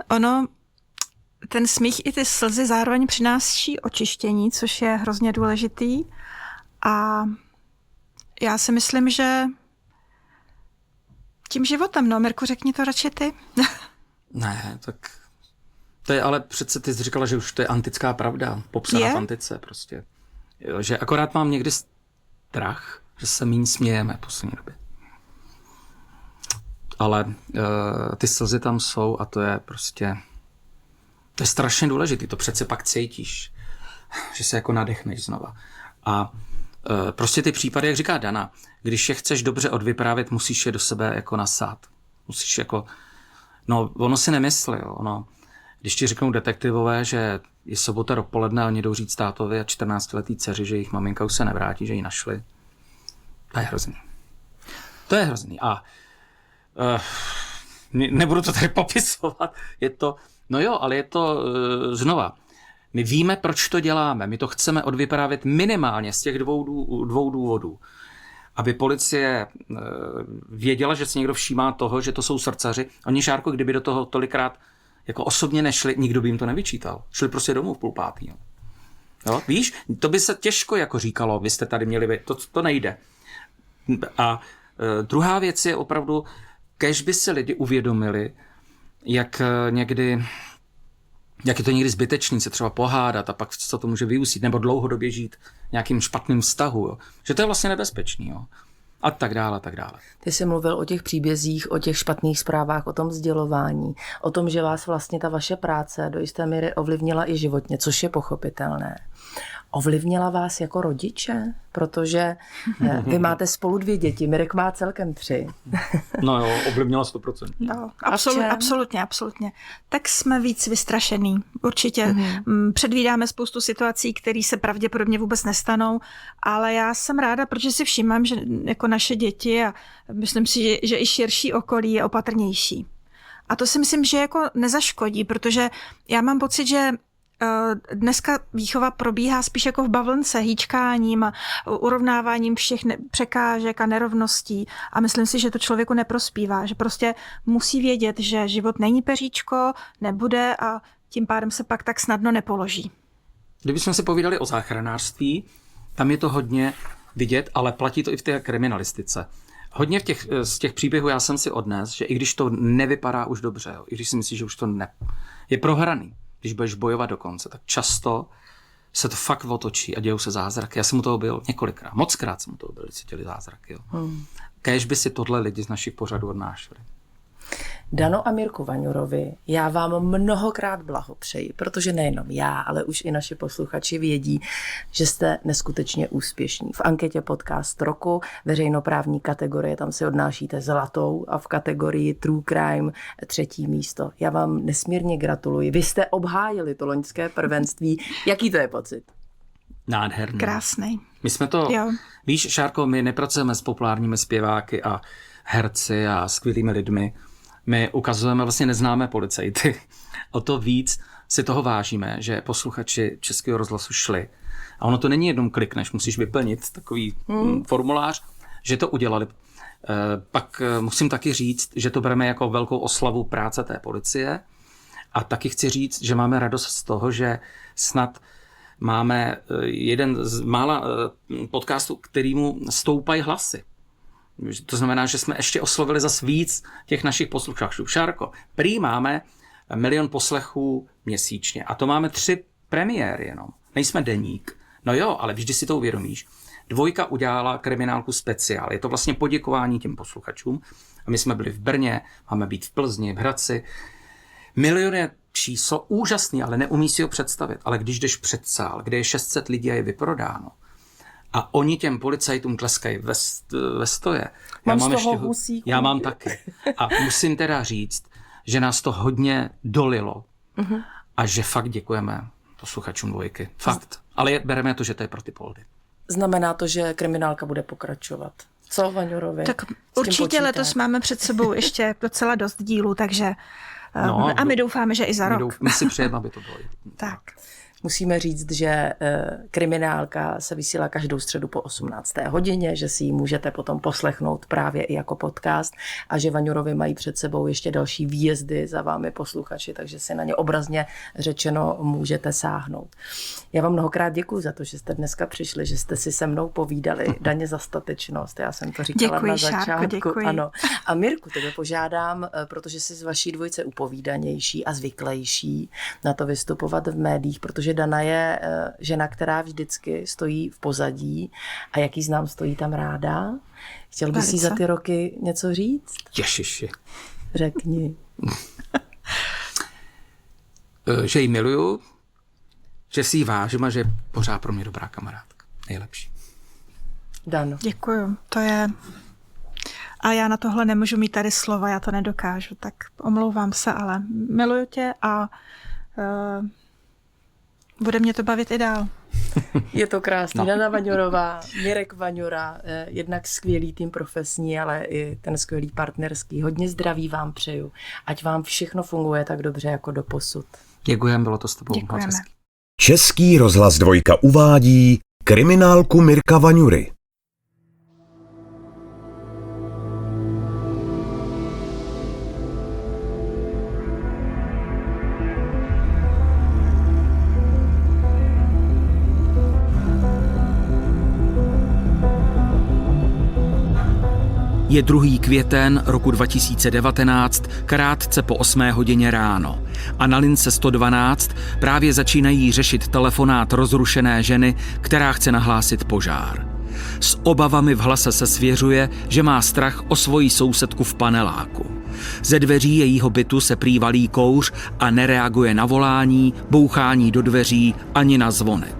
ten smích i ty slzy zároveň přináší očištění, což je hrozně důležitý. A já si myslím, že tím životem, no, Mirku, řekni to radši ty. Ne, tak to je, ale přece ty jsi říkala, že už to je antická pravda, popsaná v antice prostě. Jo, že akorát mám někdy strach, že se míň smějeme v poslední době. Ale ty slzy tam jsou a to je prostě, to je strašně důležitý, to přece pak cítíš, že se jako nadechneš znova. A prostě ty případy, jak říká Dana, když je chceš dobře odvyprávět, musíš je do sebe jako nasát. Musíš jako, no ono si nemyslí, jo, ono, když ti řeknou detektivové, že je sobota dopoledne a oni jdou říct tátovi a 14letý dceři, že jejich maminka už se nevrátí, že ji našli. To je hrozný. To je hrozný. A nebudu to tady popisovat. Je to, no jo, ale je to znova. My víme, proč to děláme. My to chceme odvyprávět minimálně z těch dvou důvodů. Aby policie věděla, že si někdo všímá toho, že to jsou srdcaři. Oni, Šárko, kdyby do toho tolikrát jako osobně nešli, nikdo by jim to nevyčítal. Šli prostě domů v 5:30. Jo? Víš, to by se těžko jako říkalo, vy jste tady měli, to nejde. A druhá věc je opravdu, kéž by se lidi uvědomili, jak je to někdy zbytečný se třeba pohádat a pak co to může vyústit, nebo dlouhodobě žít nějakým špatným vztahu. Jo? Že to je vlastně nebezpečný. Jo? A tak dále, tak dále. Ty jsi mluvil o těch příbězích, o těch špatných zprávách, o tom sdělování, o tom, že vás vlastně ta vaše práce do jisté míry ovlivnila i životně, což je pochopitelné. Ovlivnila vás jako rodiče? Protože vy máte spolu 2 děti, Mirek má celkem 3. No jo, ovlivnila 100%. No, absolutně. Tak jsme víc vystrašený. Určitě předvídáme spoustu situací, které se pravděpodobně vůbec nestanou, ale já jsem ráda, protože si všímám, že jako naše děti a myslím si, že i širší okolí je opatrnější. A to si myslím, že jako nezaškodí, protože já mám pocit, že dneska výchova probíhá spíš jako v bavlnce, hýčkáním a urovnáváním všech překážek a nerovností a myslím si, že to člověku neprospívá, že prostě musí vědět, že život není peříčko, nebude a tím pádem se pak tak snadno nepoloží. Kdybychom si povídali o záchranářství, tam je to hodně vidět, ale platí to i v té kriminalistice. Hodně z těch příběhů já jsem si odnes, že i když to nevypadá už dobře, jo, i když si myslíš, že už to je prohraný, když budeš bojovat do konce, tak často se to fakt otočí a dějou se zázraky. Já jsem u toho byl několikrát, mockrát jsem u toho byl, když se děli zázraky. Jo. Kéž by si tohle lidi z našich pořadů odnášeli. Dano a Mirku Vaňurovi, já vám mnohokrát blahopřeji, protože nejenom já, ale už i naši posluchači vědí, že jste neskutečně úspěšní. V anketě Podcast roku veřejnoprávní kategorie, tam si odnášíte zlatou a v kategorii True Crime 3. místo. Já vám nesmírně gratuluji. Vy jste obhájili to loňské prvenství. Jaký to je pocit? Nádherný. Krásný. My jsme to, víš, Šárko, my nepracujeme s populárními zpěváky a herci a skvělými lidmi. My ukazujeme vlastně neznámé policajty. O to víc si toho vážíme, že posluchači Českého rozhlasu šli. A ono to není jenom klikneš, musíš vyplnit takový formulář, že to udělali. Pak musím taky říct, že to bereme jako velkou oslavu práce té policie. A taky chci říct, že máme radost z toho, že snad máme jeden z mála podcastů, kterýmu stoupají hlasy. To znamená, že jsme ještě oslovili zas víc těch našich posluchačů. Šárko, prý máme 1 milion poslechů měsíčně a to máme 3 premiéry jenom. Nejsme deník. No jo, ale vždy si to uvědomíš. 2 udělala kriminálku speciál. Je to vlastně poděkování těm posluchačům. A my jsme byli v Brně, máme být v Plzni, v Hradci. 1 milion je číslo úžasný, ale neumí si ho představit. Ale když jdeš před sál, kde je 600 lidí a je vyprodáno, a oni těm policajtům tleskají ve stoje. Já mám taky. A musím teda říct, že nás to hodně dolilo a že fakt děkujeme posluchačům 2. Fakt. Ale bereme to, že to je pro ty poldy. Znamená to, že kriminálka bude pokračovat. Co, Vaňurovi? Tak určitě letos máme před sebou ještě docela dost dílů, takže a my doufáme, že i za rok. My si přejeme, aby to bylo. Tak. Musíme říct, že kriminálka se vysílá každou středu po 18. hodině, že si ji můžete potom poslechnout právě i jako podcast a že Vaňurovi mají před sebou ještě další výjezdy za vámi posluchači, takže si na ně obrazně řečeno můžete sáhnout. Já vám mnohokrát děkuji za to, že jste dneska přišli, že jste si se mnou povídali. Daně za statečnost, já jsem to říkala děkuji, na začátku. Šárko, děkuji. Ano. A Mirku, tebe požádám, protože jsi z vaší dvojce upovídanější a zvyklejší na to vystupovat v médiích, protože Dana je žena, která vždycky stojí v pozadí a jak ji znám, stojí tam ráda. Chtěl bys jí za ty roky něco říct? Ježiši. Řekni. Že ji miluju, že si ji vážím a že je pořád pro mě dobrá kamarádka. Nejlepší. Dano. Děkuju, to je... A já na tohle nemůžu mít tady slova, já to nedokážu, tak omlouvám se, ale miluju tě a bude mě to bavit i dál. Je to krásný. No. Dana Vaňurová, Mirek Vaňura, jednak skvělý tým profesní, ale i ten skvělý partnerský. Hodně zdraví vám přeju. Ať vám všechno funguje tak dobře jako doposud. Děkujeme, bylo to s tebou. Děkujeme. Český rozhlas 2 uvádí kriminálku Mirka Vaňury. Je 2. květen roku 2019, krátce po 8 hodině ráno. A na lince 112 právě začínají řešit telefonát rozrušené ženy, která chce nahlásit požár. S obavami v hlase se svěřuje, že má strach o svoji sousedku v paneláku. Ze dveří jejího bytu se prý valí kouř a nereaguje na volání, bouchání do dveří ani na zvonek.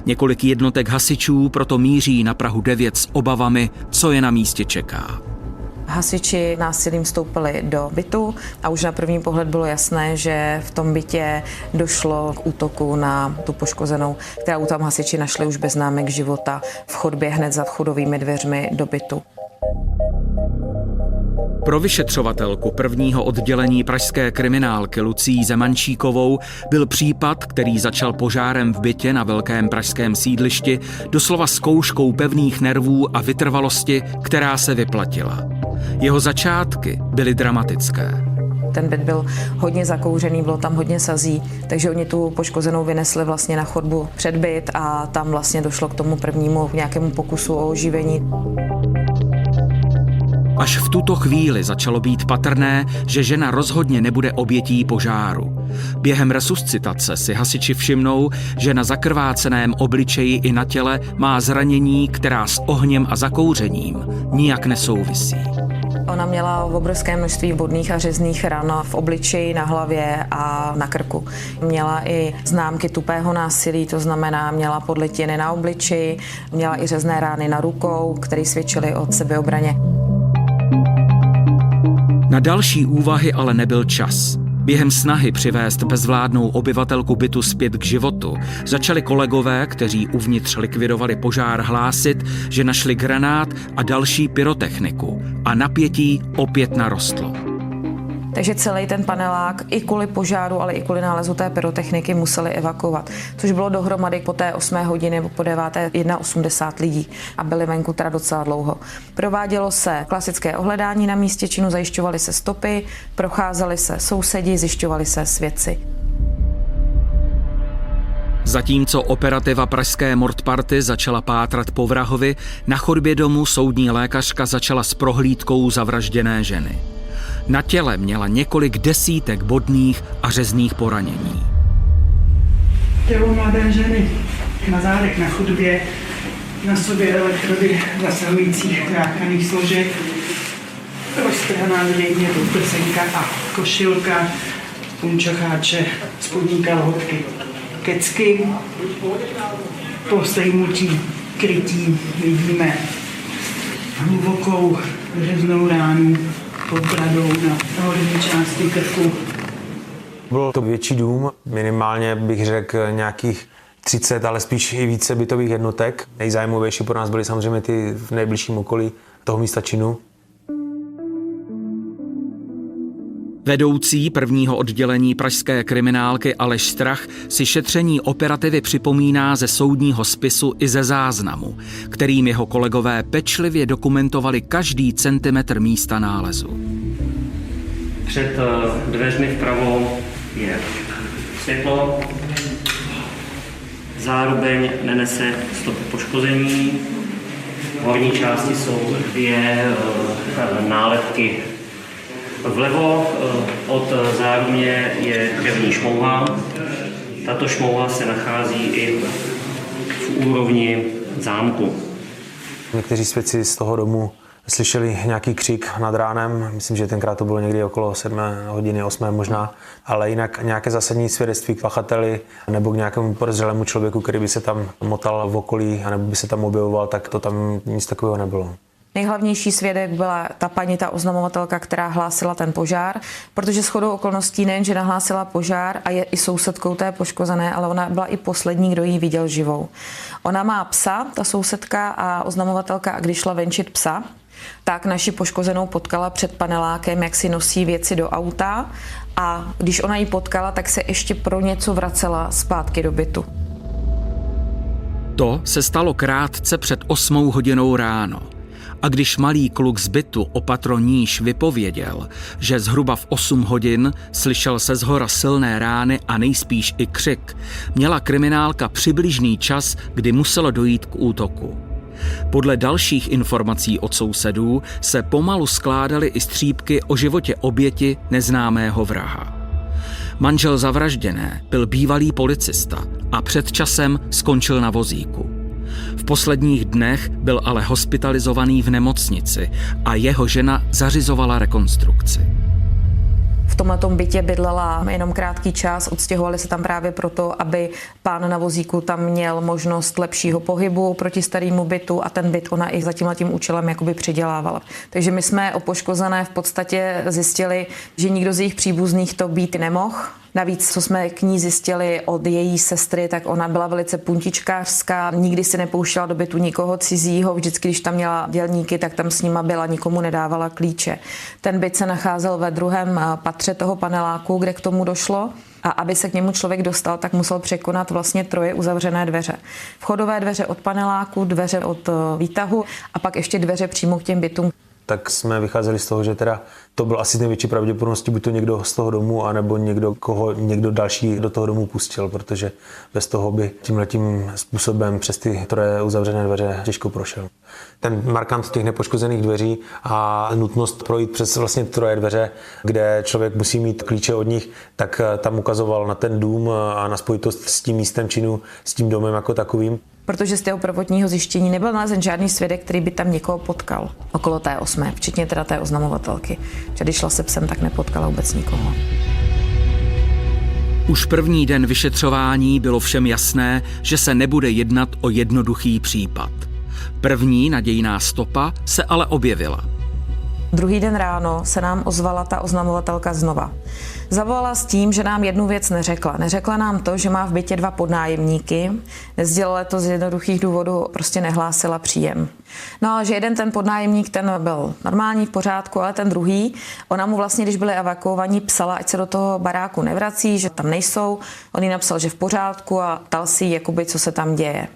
Několik jednotek hasičů proto míří na Prahu 9 s obavami, co je na místě čeká. Hasiči násilím vstoupili do bytu a už na první pohled bylo jasné, že v tom bytě došlo k útoku na tu poškozenou, kterou tam hasiči našli už bez známek života v chodbě hned za vchodovými dveřmi do bytu. Pro vyšetřovatelku prvního oddělení pražské kriminálky Lucii Zemančíkovou byl případ, který začal požárem v bytě na velkém pražském sídlišti, doslova zkouškou pevných nervů a vytrvalosti, která se vyplatila. Jeho začátky byly dramatické. Ten byt byl hodně zakouřený, bylo tam hodně sazí, takže oni tu poškozenou vynesli vlastně na chodbu před byt a tam vlastně došlo k tomu prvnímu nějakému pokusu o oživení. Až v tuto chvíli začalo být patrné, že žena rozhodně nebude obětí požáru. Během resuscitace si hasiči všimnou, že na zakrváceném obličeji i na těle má zranění, která s ohněm a zakouřením nijak nesouvisí. Ona měla obrovské množství bodných a řezných ran v obličeji, na hlavě a na krku. Měla i známky tupého násilí, to znamená, měla podletiny na obličeji, měla i řezné rány na rukou, které svědčily o sebeobraně. Na další úvahy ale nebyl čas. Během snahy přivést bezvládnou obyvatelku bytu zpět k životu začali kolegové, kteří uvnitř likvidovali požár, hlásit, že našli granát a další pyrotechniku a napětí opět narostlo. Takže celý ten panelák i kvůli požáru, ale i kvůli nálezu té pyrotechniky museli evakuovat, což bylo dohromady po té 8 hodině, po 9. 81 lidí a byli venku teda docela dlouho. Provádělo se klasické ohledání na místě činu, zajišťovaly se stopy, procházeli se sousedi, zjišťovali se svědci. Zatímco operativa pražské mordparty začala pátrat po vrahovi, na chodbě domu soudní lékařka začala s prohlídkou zavražděné ženy. Na těle měla několik desítek bodných a řezných poranění. Tělo mladé ženy na zádech na chodbě, na sobě elektrody zasahujících záchranných složek, roztrhaná zřejmě podprsenka a košilka, punčocháče, spodní kalhotky, kecky. Po sejmutí krytí vidíme hlubokou řeznou ránu pod bradou na horní části krku. Byl to větší dům, minimálně bych řekl nějakých 30, ale spíš i více bytových jednotek. Nejzájmovější pro nás byly samozřejmě ty v nejbližším okolí toho místa činu. Vedoucí prvního oddělení pražské kriminálky Aleš Strach si šetření operativy připomíná ze soudního spisu i ze záznamu, kterým jeho kolegové pečlivě dokumentovali každý centimetr místa nálezu. Před dveřmi vpravo je světlo, zároveň nenese stopy poškození. V horní části jsou 2 nálepky. Vlevo od zárubně je krevní šmouha. Tato šmouha se nachází i v úrovni zámku. Někteří svědci z toho domu slyšeli nějaký křik nad ránem, myslím, že tenkrát to bylo někdy okolo 7 hodiny, 8 možná, ale jinak nějaké zásadní svědectví k pachateli nebo k nějakému podezřelému člověku, který by se tam motal v okolí anebo by se tam objevoval, tak to tam nic takového nebylo. Nejhlavnější svědek byla ta oznamovatelka, která hlásila ten požár, protože shodou okolností nejen, že nahlásila požár a je i sousedkou té poškozené, ale ona byla i poslední, kdo ji viděl živou. Ona má psa, ta sousedka a oznamovatelka, a když šla venčit psa, tak naši poškozenou potkala před panelákem, jak si nosí věci do auta, a když ona ji potkala, tak se ještě pro něco vracela zpátky do bytu. To se stalo krátce před 8 hodinou ráno. A když malý kluk z bytu o patro níž vypověděl, že zhruba v 8 hodin slyšel se zhora silné rány a nejspíš i křik, měla kriminálka přibližný čas, kdy muselo dojít k útoku. Podle dalších informací od sousedů se pomalu skládaly i střípky o životě oběti neznámého vraha. Manžel zavražděné byl bývalý policista a před časem skončil na vozíku. V posledních dnech byl ale hospitalizovaný v nemocnici a jeho žena zařizovala rekonstrukci. V tomhletom bytě bydlela jenom krátký čas, odstěhovali se tam právě proto, aby pán na vozíku tam měl možnost lepšího pohybu proti starému bytu a ten byt ona i za tímhletím účelem jakoby přidělávala. Takže my jsme o poškozené v podstatě zjistili, že nikdo z jejich příbuzných to být nemohl. Navíc, co jsme k ní zjistili od její sestry, tak ona byla velice puntičkářská, nikdy si nepouštěla do bytu nikoho cizího, vždycky, když tam měla dělníky, tak tam s nima byla, nikomu nedávala klíče. Ten byt se nacházel ve 2. patře toho paneláku, kde k tomu došlo. A aby se k němu člověk dostal, tak musel překonat vlastně 3 uzavřené dveře. Vchodové dveře od paneláku, dveře od výtahu a pak ještě dveře přímo k těm bytům. Tak jsme vycházeli z toho, že teda to byl asi největší pravděpodobností, buď to někdo z toho domu, anebo někdo, koho někdo další do toho domu pustil, protože bez toho by tímhletím způsobem přes ty 3 uzavřené dveře těžko prošel. Ten markant těch nepoškozených dveří a nutnost projít přes vlastně 3 dveře, kde člověk musí mít klíče od nich, tak tam ukazoval na ten dům a na spojitost s tím místem činu, s tím domem jako takovým. Protože z toho prvotního zjištění nebyl nalezen žádný svědek, který by tam někoho potkal okolo té 8, včetně teda té oznamovatelky. Že když šla se psem, tak nepotkala vůbec nikoho. Už první den vyšetřování bylo všem jasné, že se nebude jednat o jednoduchý případ. První nadějná stopa se ale objevila. Druhý den ráno se nám ozvala ta oznamovatelka znova. Zavolala s tím, že nám jednu věc neřekla. Neřekla nám to, že má v bytě 2 podnájemníky. Nezdělala to z jednoduchých důvodů, prostě nehlásila příjem. No a že jeden ten podnájemník, ten byl normální, v pořádku, ale ten druhý, ona mu vlastně, když byli evakuovaní, psala, ať se do toho baráku nevrací, že tam nejsou. On jí napsal, že v pořádku a ptal si, jakoby, co se tam děje.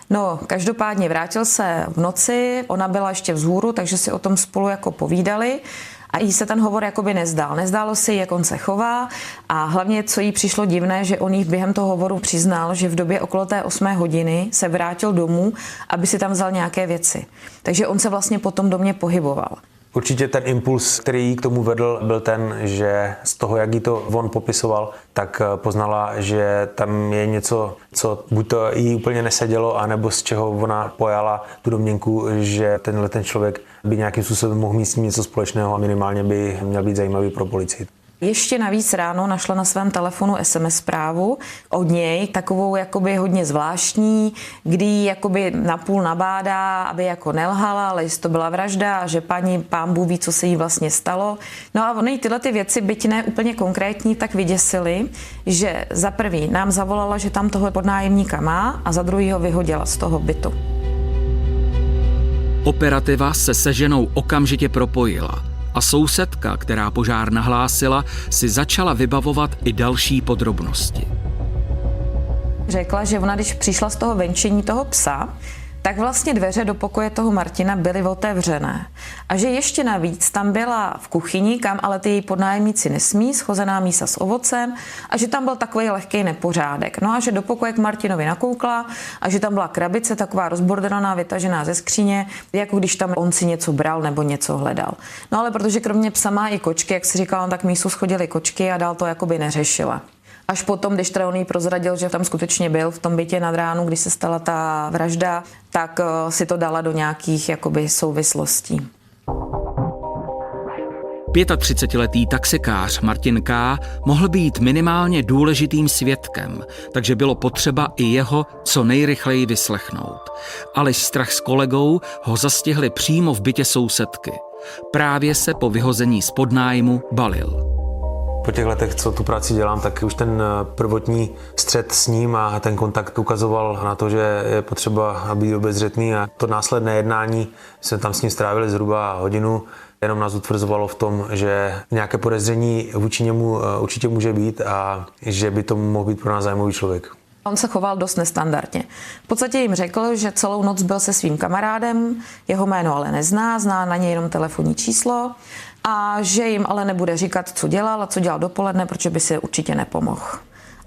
No, každopádně vrátil se v noci, ona byla ještě vzhůru, takže si o tom spolu jako povídali a jí se ten hovor jakoby nezdál. Nezdálo si, jak on se chová a hlavně, co jí přišlo divné, že on jí během toho hovoru přiznal, že v době okolo té 8 hodiny se vrátil domů, aby si tam vzal nějaké věci. Takže on se vlastně po tom domě pohyboval. Určitě ten impuls, který jí k tomu vedl, byl ten, že z toho, jak jí to on popisoval, tak poznala, že tam je něco, co buď to jí úplně nesedělo, anebo z čeho ona pojala tu domněnku, že ten člověk by nějakým způsobem mohl mít s ním něco společného a minimálně by měl být zajímavý pro policii. Ještě navíc ráno našla na svém telefonu SMS zprávu od něj, takovou jakoby hodně zvláštní, kdy ji jakoby napůl nabádá, aby jako nelhala, ale jestli to byla vražda a že pán Bůh ví, co se jí vlastně stalo. No a oni tyhle ty věci, byť ne úplně konkrétní, tak vyděsily, že za prvý nám zavolala, že tam toho podnájemníka má a za druhý ho vyhodila z toho bytu. Operativa se ženou okamžitě propojila a sousedka, která požár nahlásila, si začala vybavovat i další podrobnosti. Řekla, že ona, když přišla z toho venčení toho psa, tak vlastně dveře do pokoje toho Martina byly otevřené. A že ještě navíc tam byla v kuchyni, kam ale ty její podnájemníci nesmí, schozená mísa s ovocem, a že tam byl takový lehký nepořádek. No a že do pokoje k Martinovi nakoukla a že tam byla krabice, taková rozbordená, vytažená ze skříně, jako když tam on si něco bral nebo něco hledal. No ale protože kromě psa má i kočky, jak si říkala, tak místo schodily kočky a dál to jakoby neřešila. Až potom, když teda on jí prozradil, že tam skutečně byl v tom bytě nad ránu, když se stala ta vražda, tak si to dala do nějakých jakoby souvislostí. 35letý taxikář Martin K. mohl být minimálně důležitým svědkem, takže bylo potřeba i jeho co nejrychleji vyslechnout. Ale strach s kolegou ho zastihli přímo v bytě sousedky. Právě se po vyhození z podnájmu balil. Po těch letech, co tu práci dělám, tak už ten prvotní střet s ním a ten kontakt ukazoval na to, že je potřeba být obezřetný, a to následné jednání jsme tam s ním strávili zhruba hodinu. Jenom nás utvrzovalo v tom, že nějaké podezření vůči němu určitě může být a že by to mohl být pro nás zájmový člověk. On se choval dost nestandardně. V podstatě jim řekl, že celou noc byl se svým kamarádem, jeho jméno ale nezná, zná na něj jenom telefonní číslo a že jim ale nebude říkat, co dělal a co dělal dopoledne, protože by si určitě nepomohl.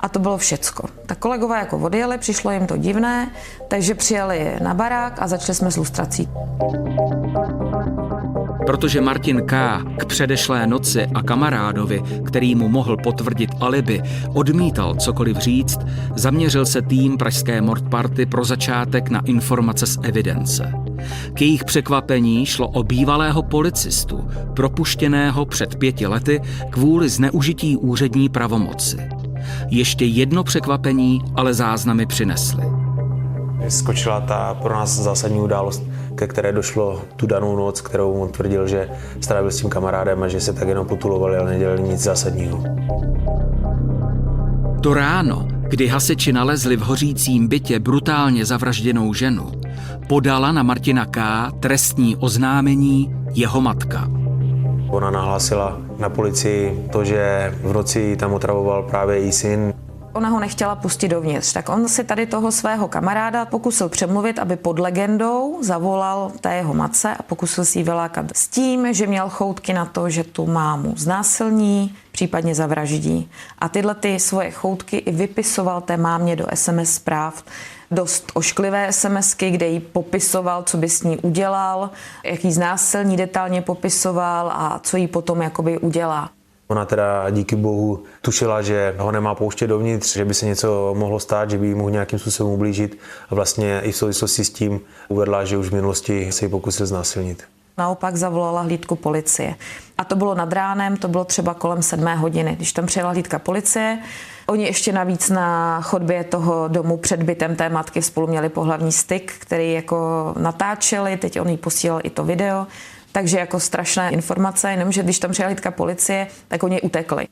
A to bylo všecko. Tak kolegové jako odjeli, přišlo jim to divné, takže přijeli na barák a začali jsme s lustrací. Protože Martin K. k předešlé noci a kamarádovi, který mu mohl potvrdit alibi, odmítal cokoliv říct, zaměřil se tým pražské mordparty pro začátek na informace z evidence. K jejich překvapení šlo o bývalého policistu, propuštěného před 5 lety kvůli zneužití úřední pravomoci. Ještě jedno překvapení ale záznamy přinesly. Skočila ta pro nás zásadní událost, ke které došlo tu danou noc, kterou on tvrdil, že strávil s tím kamarádem a že se tak jenom potulovali, ale nedělali nic zásadního. To ráno, kdy hasiči nalezli v hořícím bytě brutálně zavražděnou ženu, podala na Martina K. trestní oznámení jeho matka. Ona nahlásila na policii to, že v noci tam otravoval právě její syn. Ona ho nechtěla pustit dovnitř, tak on si tady toho svého kamaráda pokusil přemluvit, aby pod legendou zavolal té jeho matce a pokusil si ji vylákat s tím, že měl choutky na to, že tu mámu znásilní, případně zavraždí. A tyhle ty svoje choutky i vypisoval té mámě do SMS zpráv. Dost ošklivé SMSky, kde jí popisoval, co by s ní udělal, jaký znásilní detailně popisoval a co jí potom jakoby udělá. Ona teda díky bohu tušila, že ho nemá pouštět dovnitř, že by se něco mohlo stát, že by jí mohl nějakým způsobem ublížit, a vlastně i v souvislosti s tím uvedla, že už v minulosti se jí pokusil znásilnit. Naopak zavolala hlídku policie. A to bylo nad ránem, to bylo třeba kolem 7 hodiny, když tam přijela hlídka policie. Oni ještě navíc na chodbě toho domu před bytem té matky spolu měli pohlavní styk, který jako natáčeli, teď on jí posílal i to video. Takže jako strašné informace, jenomže když tam přijela hlídka policie, tak oni utekli.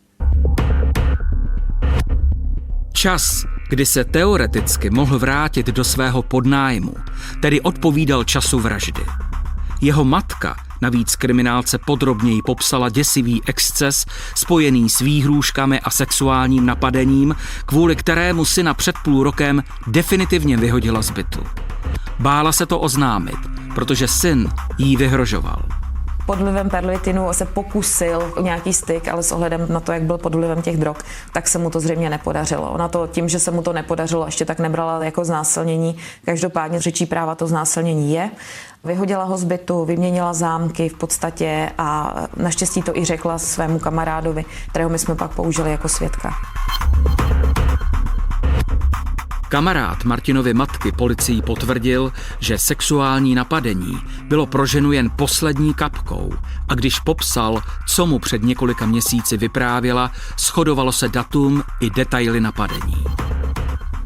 Čas, kdy se teoreticky mohl vrátit do svého podnájmu, tedy odpovídal času vraždy. Jeho matka navíc kriminálce podrobněji popsala děsivý exces spojený s výhrůžkami a sexuálním napadením, kvůli kterému syna před půl rokem definitivně vyhodila z bytu. Bála se to oznámit, protože syn jí vyhrožoval. Pod vlivem pervitinu se pokusil o nějaký styk, ale s ohledem na to, jak byl pod vlivem těch drog, tak se mu to zřejmě nepodařilo. Ona to tím, že se mu to nepodařilo, ještě tak nebrala jako znásilnění. Každopádně řečí práva to znásilnění je. Vyhodila ho z bytu, vyměnila zámky v podstatě a naštěstí to i řekla svému kamarádovi, kterého my jsme pak použili jako svědka. Kamarád Martinovy matky policii potvrdil, že sexuální napadení bylo pro ženu jen poslední kapkou a když popsal, co mu před několika měsíci vyprávěla, shodovalo se datum i detaily napadení.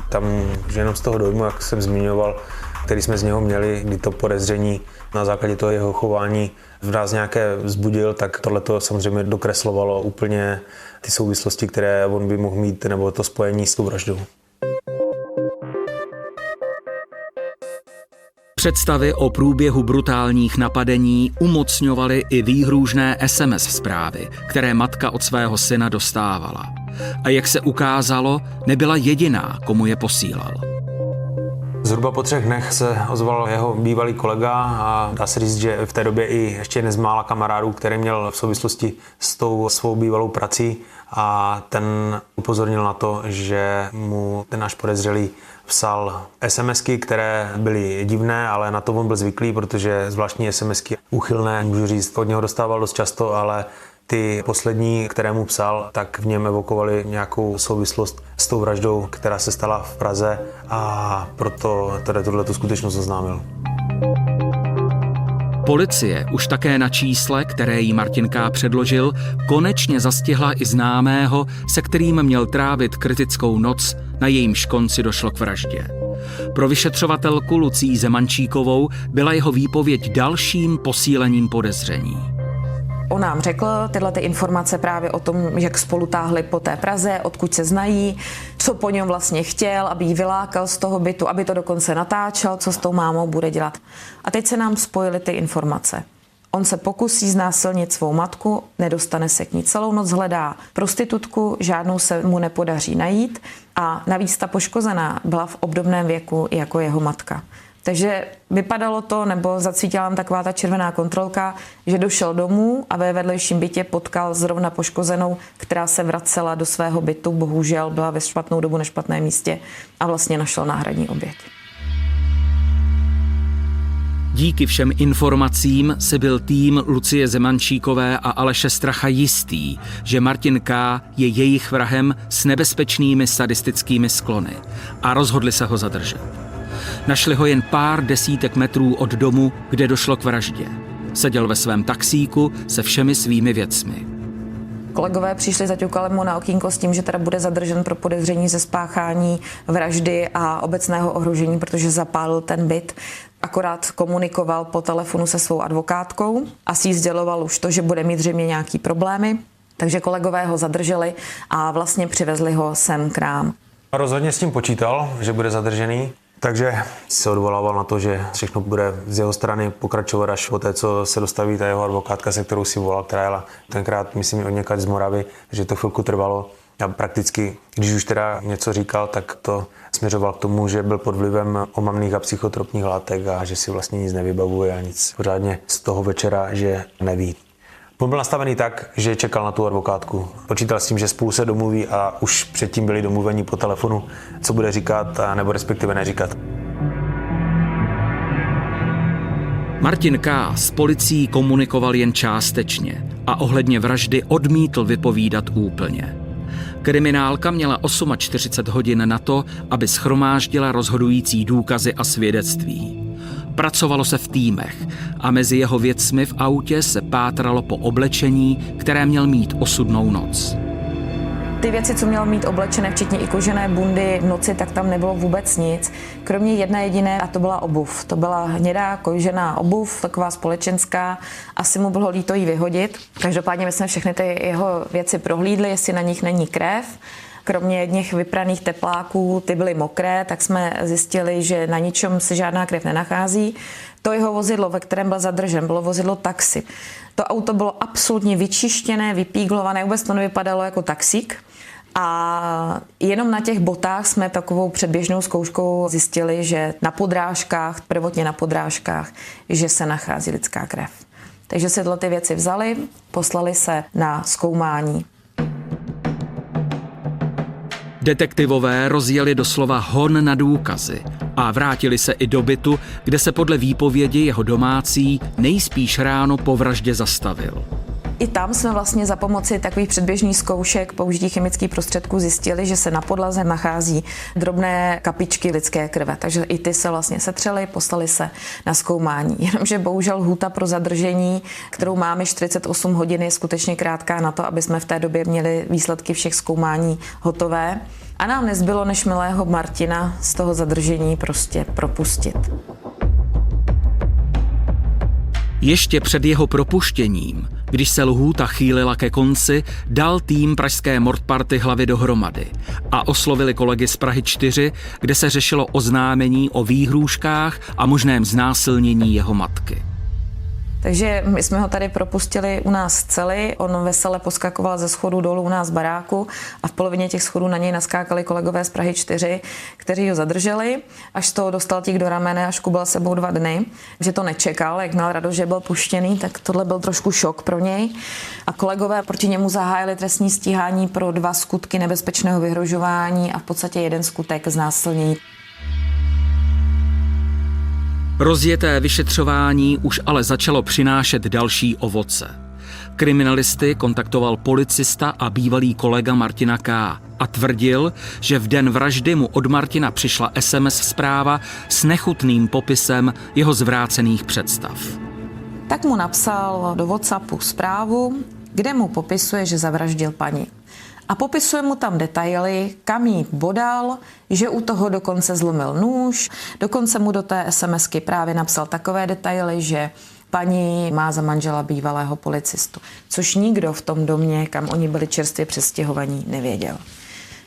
Tam jenom z toho dojmu, jak jsem zmiňoval, který jsme z něho měli, kdy to podezření na základě toho jeho chování v nás nějaké vzbudil, tak tohleto samozřejmě dokreslovalo úplně ty souvislosti, které on by mohl mít, nebo to spojení s tou vraždou. Představy o průběhu brutálních napadení umocňovaly i výhrůžné SMS zprávy, které matka od svého syna dostávala. A jak se ukázalo, nebyla jediná, komu je posílal. Zhruba po 3 dnech se ozval jeho bývalý kolega a dá se říct, že v té době i ještě jeden z mála kamarádů, který měl v souvislosti s tou svou bývalou prací, a ten upozornil na to, že mu ten náš podezřelý psal SMSky, které byly divné, ale na to on byl zvyklý, protože zvláštní SMSky úchylné, můžu říct, od něho dostával dost často, ale ty poslední, které mu psal, tak v něm evokovaly nějakou souvislost s tou vraždou, která se stala v Praze, a proto tedy tuhletu skutečnost oznámil. Policie už také na čísle, které jí Martin K. předložil, konečně zastihla i známého, se kterým měl trávit kritickou noc, na jejímž konci došlo k vraždě. Pro vyšetřovatelku Lucii Zemančíkovou byla jeho výpověď dalším posílením podezření. On nám řekl tyhle ty informace právě o tom, jak spolu táhli po té Praze, odkud se znají, co po něm vlastně chtěl, aby ji vylákal z toho bytu, aby to dokonce natáčel, co s tou mámou bude dělat. A teď se nám spojily ty informace. On se pokusí znásilnit svou matku, nedostane se k ní, celou noc hledá prostitutku, žádnou se mu nepodaří najít a navíc ta poškozená byla v obdobném věku jako jeho matka. Takže vypadalo to, nebo zacítila nám taková ta červená kontrolka, že došel domů a ve vedlejším bytě potkal zrovna poškozenou, která se vracela do svého bytu, bohužel byla ve špatnou dobu na špatném místě a vlastně našel náhradní oběť. Díky všem informacím si byl tým Lucie Zemančíkové a Aleše Stracha jistý, že Martin K. je jejich vrahem s nebezpečnými sadistickými sklony a rozhodli se ho zadržet. Našli ho jen pár desítek metrů od domu, kde došlo k vraždě. Seděl ve svém taxíku se všemi svými věcmi. Kolegové přišli, zaťukali mu na okýnko s tím, že teda bude zadržen pro podezření ze spáchání vraždy a obecného ohrožení, protože zapálil ten byt. Akorát komunikoval po telefonu se svou advokátkou a si jí sděloval už to, že bude mít zřejmě nějaký problémy. Takže kolegové ho zadrželi a vlastně přivezli ho sem k nám. Rozhodně s tím počítal, že bude zadržený. Takže se odvolával na to, že všechno bude z jeho strany pokračovat až po té, co se dostaví ta jeho advokátka, se kterou si volal, která jela tenkrát, myslím, od někač z Moravy, že to chvilku trvalo. A prakticky, když už teda něco říkal, tak to směřoval k tomu, že byl pod vlivem omamných a psychotropních látek a že si vlastně nic nevybavuje a nic pořádně z toho večera, že neví. On byl nastavený tak, že čekal na tu advokátku. Počítal s tím, že spolu se domluví a už předtím byli domluveni po telefonu, co bude říkat, nebo respektive neříkat. Martin K. s policií komunikoval jen částečně a ohledně vraždy odmítl vypovídat úplně. Kriminálka měla 48 hodin na to, aby shromáždila rozhodující důkazy a svědectví. Pracovalo se v týmech a mezi jeho věcmi v autě se pátralo po oblečení, které měl mít osudnou noc. Ty věci, co měl mít oblečené, včetně i kožené bundy v noci, tak tam nebylo vůbec nic. Kromě jedné jediné, a to byla obuv. To byla hnědá kožená obuv, taková společenská. Asi mu bylo líto jí vyhodit. Každopádně my jsme všechny ty jeho věci prohlídli, jestli na nich není krev. Kromě jedných vypraných tepláků, ty byly mokré, tak jsme zjistili, že na ničem se žádná krev nenachází. To jeho vozidlo, ve kterém byl zadržen, bylo vozidlo taxi. To auto bylo absolutně vyčištěné, vypíglované, vůbec to nevypadalo jako taxík. A jenom na těch botách jsme takovou předběžnou zkouškou zjistili, že prvotně na podrážkách, že se nachází lidská krev. Takže si tyhle ty věci vzali, poslali se na zkoumání. Detektivové rozjeli doslova hon na důkazy a vrátili se i do bytu, kde se podle výpovědi jeho domácí nejspíš ráno po vraždě zastavil. I tam jsme vlastně za pomoci takových předběžných zkoušek použití chemických prostředků zjistili, že se na podlaze nachází drobné kapičky lidské krve. Takže i ty se vlastně setřely, poslali se na zkoumání. Jenomže bohužel lhůta pro zadržení, kterou máme 48 hodin, je skutečně krátká na to, aby jsme v té době měli výsledky všech zkoumání hotové. A nám nezbylo, než milého Martina z toho zadržení prostě propustit. Ještě před jeho propuštěním, když se lhůta chýlila ke konci, dal tým pražské mordparty hlavy dohromady a oslovili kolegy z Prahy 4, kde se řešilo oznámení o výhrůžkách a možném znásilnění jeho matky. Takže my jsme ho tady propustili u nás celý, on vesele poskakoval ze schodů dolů u nás v baráku a v polovině těch schodů na něj naskákali kolegové z Prahy 4, kteří ho zadrželi, až z toho dostal tík do ramene a škubal sebou 2 dny, že to nečekal, jak měl radost, že byl puštěný, tak tohle byl trošku šok pro něj. A kolegové proti němu zahájili trestní stíhání pro 2 skutky nebezpečného vyhrožování a v podstatě 1 skutek znásilnění. Rozjeté vyšetřování už ale začalo přinášet další ovoce. Kriminalisty kontaktoval policista a bývalý kolega Martina K. a tvrdil, že v den vraždy mu od Martina přišla SMS zpráva s nechutným popisem jeho zvrácených představ. Tak mu napsal do WhatsAppu zprávu, kde mu popisuje, že zavraždil paní. A popisuje mu tam detaily, kam jí bodal, že u toho dokonce zlomil nůž, dokonce mu do té SMSky právě napsal takové detaily, že paní má za manžela bývalého policistu, což nikdo v tom domě, kam oni byli čerstvě přestěhovaní, nevěděl.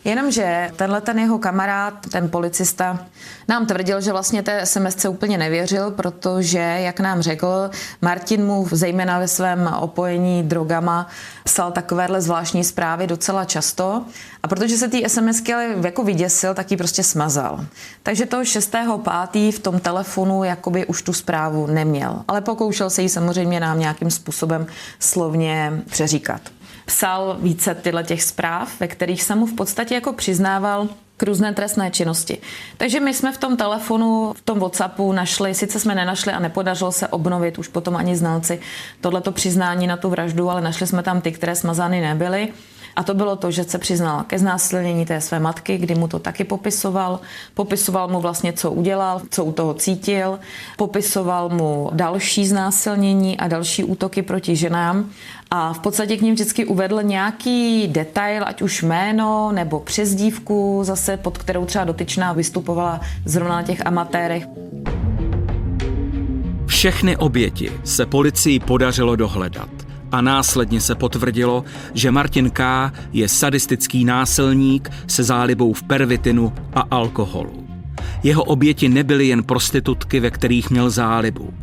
Jenomže ten jeho kamarád, ten policista, nám tvrdil, že vlastně té SMSce úplně nevěřil, protože, jak nám řekl, Martin mu zejména ve svém opojení drogama psal takovéhle zvláštní zprávy docela často a protože se ty SMSky ale jako vyděsil, tak ji prostě smazal. Takže toho 6.5. v tom telefonu jakoby už tu zprávu neměl, ale pokoušel se ji samozřejmě nám nějakým způsobem slovně přeříkat. Psal více těch zpráv, ve kterých se mu v podstatě jako přiznával k různé trestné činnosti. Takže my jsme v tom telefonu, v tom WhatsAppu našli, sice jsme nenašli a nepodařilo se obnovit už potom ani znalci tohleto přiznání na tu vraždu, ale našli jsme tam ty, které smazány nebyly. A to bylo to, že se přiznal ke znásilnění té své matky, kdy mu to taky popisoval. Popisoval mu vlastně, co udělal, co u toho cítil. Popisoval mu další znásilnění a další útoky proti ženám. A v podstatě k ním vždycky uvedl nějaký detail, ať už jméno nebo přezdívku, zase pod kterou třeba dotyčná vystupovala zrovna na těch amatérech. Všechny oběti se policii podařilo dohledat. A následně se potvrdilo, že Martin K. je sadistický násilník se zálibou v pervitinu a alkoholu. Jeho oběti nebyly jen prostitutky, ve kterých měl zálibu.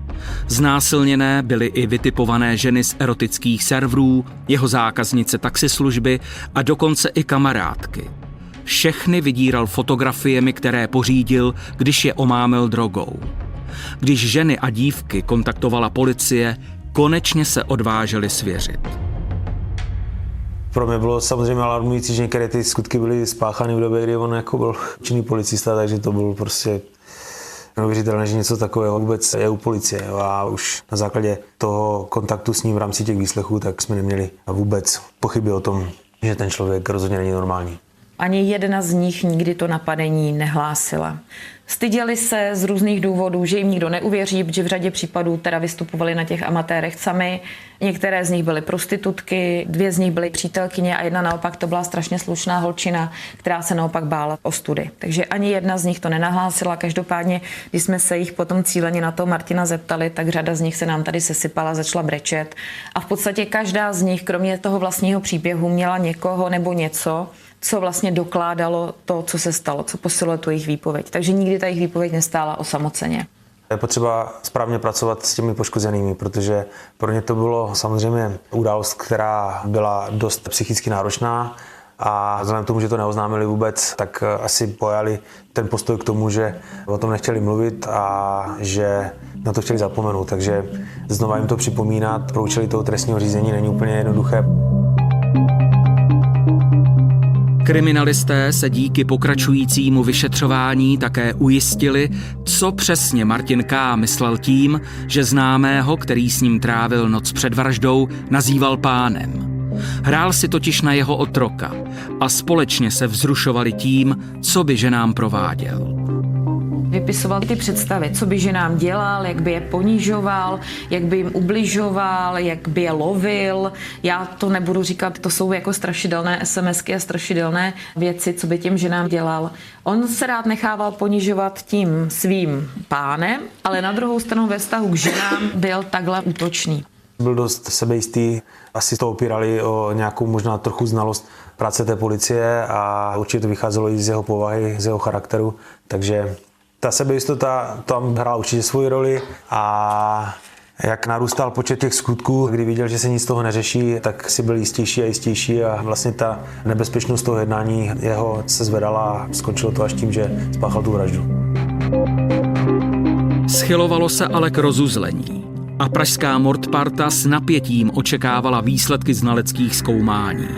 Znásilněné byly i vytipované ženy z erotických serverů, jeho zákaznice taxislužby a dokonce i kamarádky. Všechny vydíral fotografiemi, které pořídil, když je omámil drogou. Když ženy a dívky kontaktovala policie, konečně se odvážili svěřit. Pro mě bylo samozřejmě alarmující, že některé ty skutky byly spáchány v době, kdy on jako byl činný policista, takže to bylo prostě neuvěřitelné, že něco takového vůbec je u policie. A už na základě toho kontaktu s ním v rámci těch výslechů, tak jsme neměli vůbec pochyby o tom, že ten člověk rozhodně není normální. Ani jedna z nich nikdy to napadení nehlásila. Styděli se z různých důvodů, že jim nikdo neuvěří, protože v řadě případů teda vystupovali na těch amatérech sami. Některé z nich byly prostitutky, 2 z nich byly přítelkyně a jedna naopak to byla strašně slušná holčina, která se naopak bála ostudy. Takže ani jedna z nich to nenahlásila. Každopádně, když jsme se jich potom cíleně na to Martina zeptali, tak řada z nich se nám tady sesypala, začala brečet. A v podstatě každá z nich, kromě toho vlastního příběhu, měla někoho nebo něco, co vlastně dokládalo to, co se stalo, co posiluje tu jejich výpověď. Takže nikdy ta jejich výpověď nestála osamoceně. Je potřeba správně pracovat s těmi poškozenými, protože pro ně to bylo samozřejmě událost, která byla dost psychicky náročná a vzhledem k tomu, že to neoznámili vůbec, tak asi pojali ten postoj k tomu, že o tom nechtěli mluvit a že na to chtěli zapomenout. Takže znova jim to připomínat pro účely toho trestního řízení není úplně jednoduché. Kriminalisté se díky pokračujícímu vyšetřování také ujistili, co přesně Martin K. myslel tím, že známého, který s ním trávil noc před vraždou, nazýval pánem. Hrál si totiž na jeho otroka a společně se vzrušovali tím, co by ženám prováděl. Vypisoval ty představy, co by ženám dělal, jak by je ponižoval, jak by jim ubližoval, jak by je lovil. Já to nebudu říkat, to jsou jako strašidelné SMSky a strašidelné věci, co by těm ženám dělal. On se rád nechával ponižovat tím svým pánem, ale na druhou stranu ve vztahu k ženám byl takhle útočný. Byl dost sebejistý, asi to opírali o nějakou možná trochu znalost práce té policie a určitě to vycházelo i z jeho povahy, z jeho charakteru, takže ta sebejistota tam hrála určitě svoji roli a jak narůstal počet těch skutků, kdy viděl, že se nic z toho neřeší, tak si byl jistější a vlastně ta nebezpečnost toho jednání jeho se zvedala a skončilo to až tím, že spáchal tu vraždu. Schylovalo se ale k rozuzlení a pražská mordparta s napětím očekávala výsledky znaleckých zkoumání.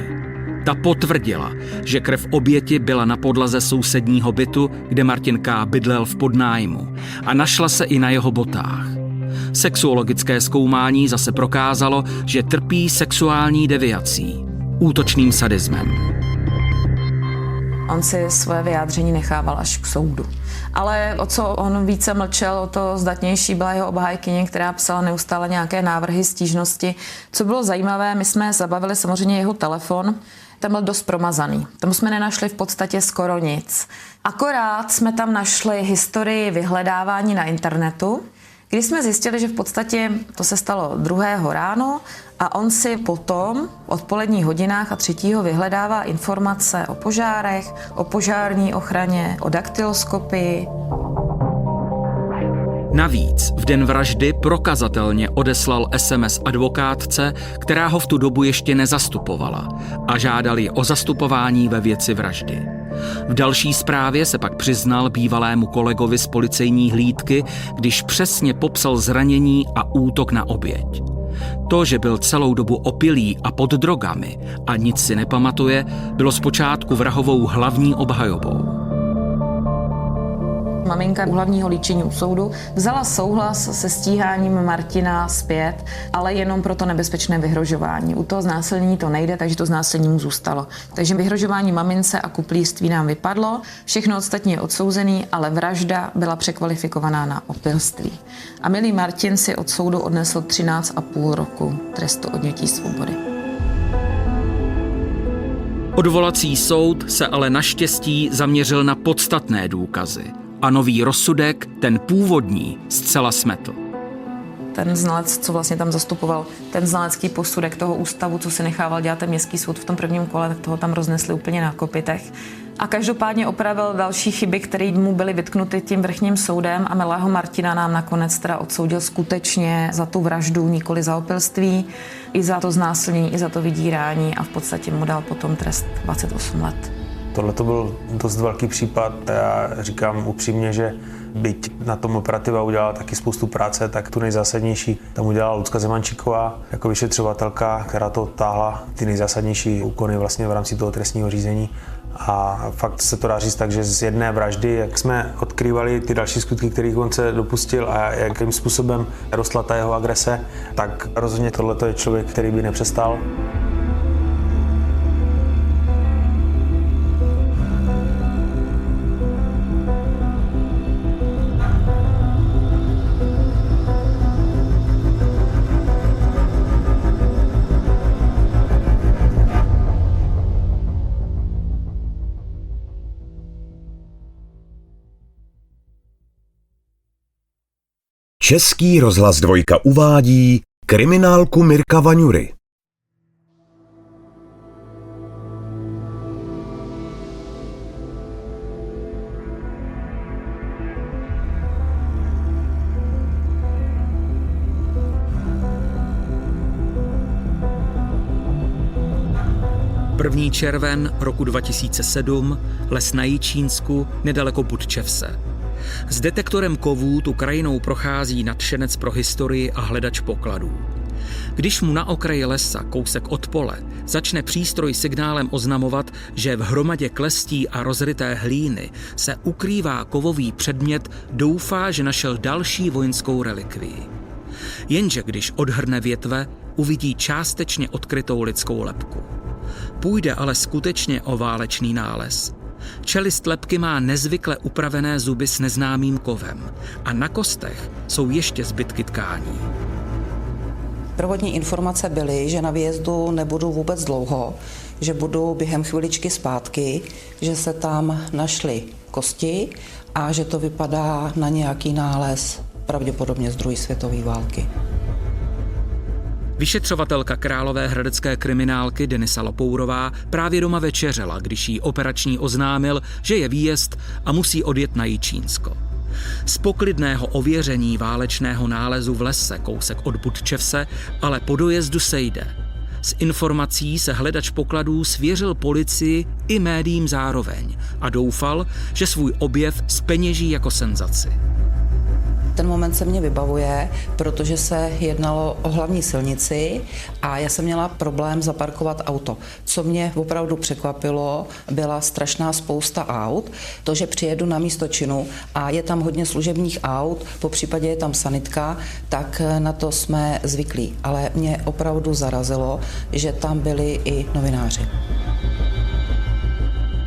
Ta potvrdila, že krev oběti byla na podlaze sousedního bytu, kde Martin K. bydlel v podnájmu, a našla se i na jeho botách. Sexuologické zkoumání zase prokázalo, že trpí sexuální deviací, útočným sadismem. On si své vyjádření nechával až k soudu. Ale o co on více mlčel, o to zdatnější byla jeho obhájkyně, která psala neustále nějaké návrhy, stížnosti. Co bylo zajímavé, my jsme zabavili samozřejmě jeho telefon, ten byl dost promazaný. Tam jsme nenašli v podstatě skoro nic. Akorát jsme tam našli historii vyhledávání na internetu, kdy jsme zjistili, že v podstatě to se stalo 2. ráno a on si potom v odpoledních hodinách a 3. vyhledává informace o požárech, o požární ochraně, o daktyloskopii. Navíc v den vraždy prokazatelně odeslal SMS advokátce, která ho v tu dobu ještě nezastupovala, a žádal ji o zastupování ve věci vraždy. V další zprávě se pak přiznal bývalému kolegovi z policejní hlídky, když přesně popsal zranění a útok na oběť. To, že byl celou dobu opilý a pod drogami a nic si nepamatuje, bylo zpočátku vrahovou hlavní obhajobou. Maminka u hlavního líčení u soudu vzala souhlas se stíháním Martina zpět, ale jenom pro to nebezpečné vyhrožování. U toho znásilnění to nejde, takže to znásilnění mu zůstalo. Takže vyhrožování mamince a kuplířství nám vypadlo, všechno ostatní je odsouzený, ale vražda byla překvalifikovaná na opilství. A milý Martin si od soudu odnesl 13,5 roku trestu odnětí svobody. Odvolací soud se ale naštěstí zaměřil na podstatné důkazy a nový rozsudek, ten původní, zcela smetl. Ten znalec, co vlastně tam zastupoval, ten znalecký posudek toho ústavu, co si nechával dělat ten městský soud v tom prvním kole, tak toho tam roznesli úplně na kopytech. A každopádně opravil další chyby, které mu byly vytknuty tím vrchním soudem, a milého Martina nám nakonec teda odsoudil skutečně za tu vraždu, nikoli za opilství, i za to znásilnění, i za to vydírání, a v podstatě mu dal potom trest 28 let. Tohle to byl dost velký případ. Já říkám upřímně, že byť na tom operativa udělala taky spoustu práce, tak tu nejzásadnější tam udělala Lucka Zemančíková jako vyšetřovatelka, která to táhla ty nejzásadnější úkony vlastně v rámci toho trestního řízení. A fakt se to dá říct tak, že z jedné vraždy, jak jsme odkrývali ty další skutky, kterých on se dopustil a jakým způsobem rostla ta jeho agrese, tak rozhodně tohle je člověk, který by nepřestal. Český rozhlas 2 uvádí kriminálku Mirka Vaňury. První červen roku 2007, les na Jičínsku, nedaleko Budčevse. S detektorem kovů tu krajinou prochází nadšenec pro historii a hledač pokladů. Když mu na okraji lesa, kousek od pole, začne přístroj signálem oznamovat, že v hromadě klestí a rozryté hlíny se ukrývá kovový předmět, doufá, že našel další vojenskou relikvii. Jenže když odhrne větve, uvidí částečně odkrytou lidskou lebku. Půjde ale skutečně o válečný nález. Čelist lebky má nezvykle upravené zuby s neznámým kovem a na kostech jsou ještě zbytky tkání. Prvotní informace byly, že na výjezdu nebudu vůbec dlouho, že budu během chviličky zpátky, že se tam našly kosti a že to vypadá na nějaký nález, pravděpodobně z druhé světové války. Vyšetřovatelka královéhradecké kriminálky Denisa Lopourová právě doma večeřela, když jí operační oznámil, že je výjezd a musí odjet na Jičínsko. Z poklidného ověření válečného nálezu v lese kousek od Budčevse ale po dojezdu sejde. Z informací se hledač pokladů svěřil policii i médiím zároveň a doufal, že svůj objev zpeněží jako senzaci. Ten moment se mě vybavuje, protože se jednalo o hlavní silnici a já jsem měla problém zaparkovat auto. Co mě opravdu překvapilo, byla strašná spousta aut. To, že přijedu na místo činu a je tam hodně služebních aut, po případě je tam sanitka, tak na to jsme zvyklí. Ale mě opravdu zarazilo, že tam byli i novináři.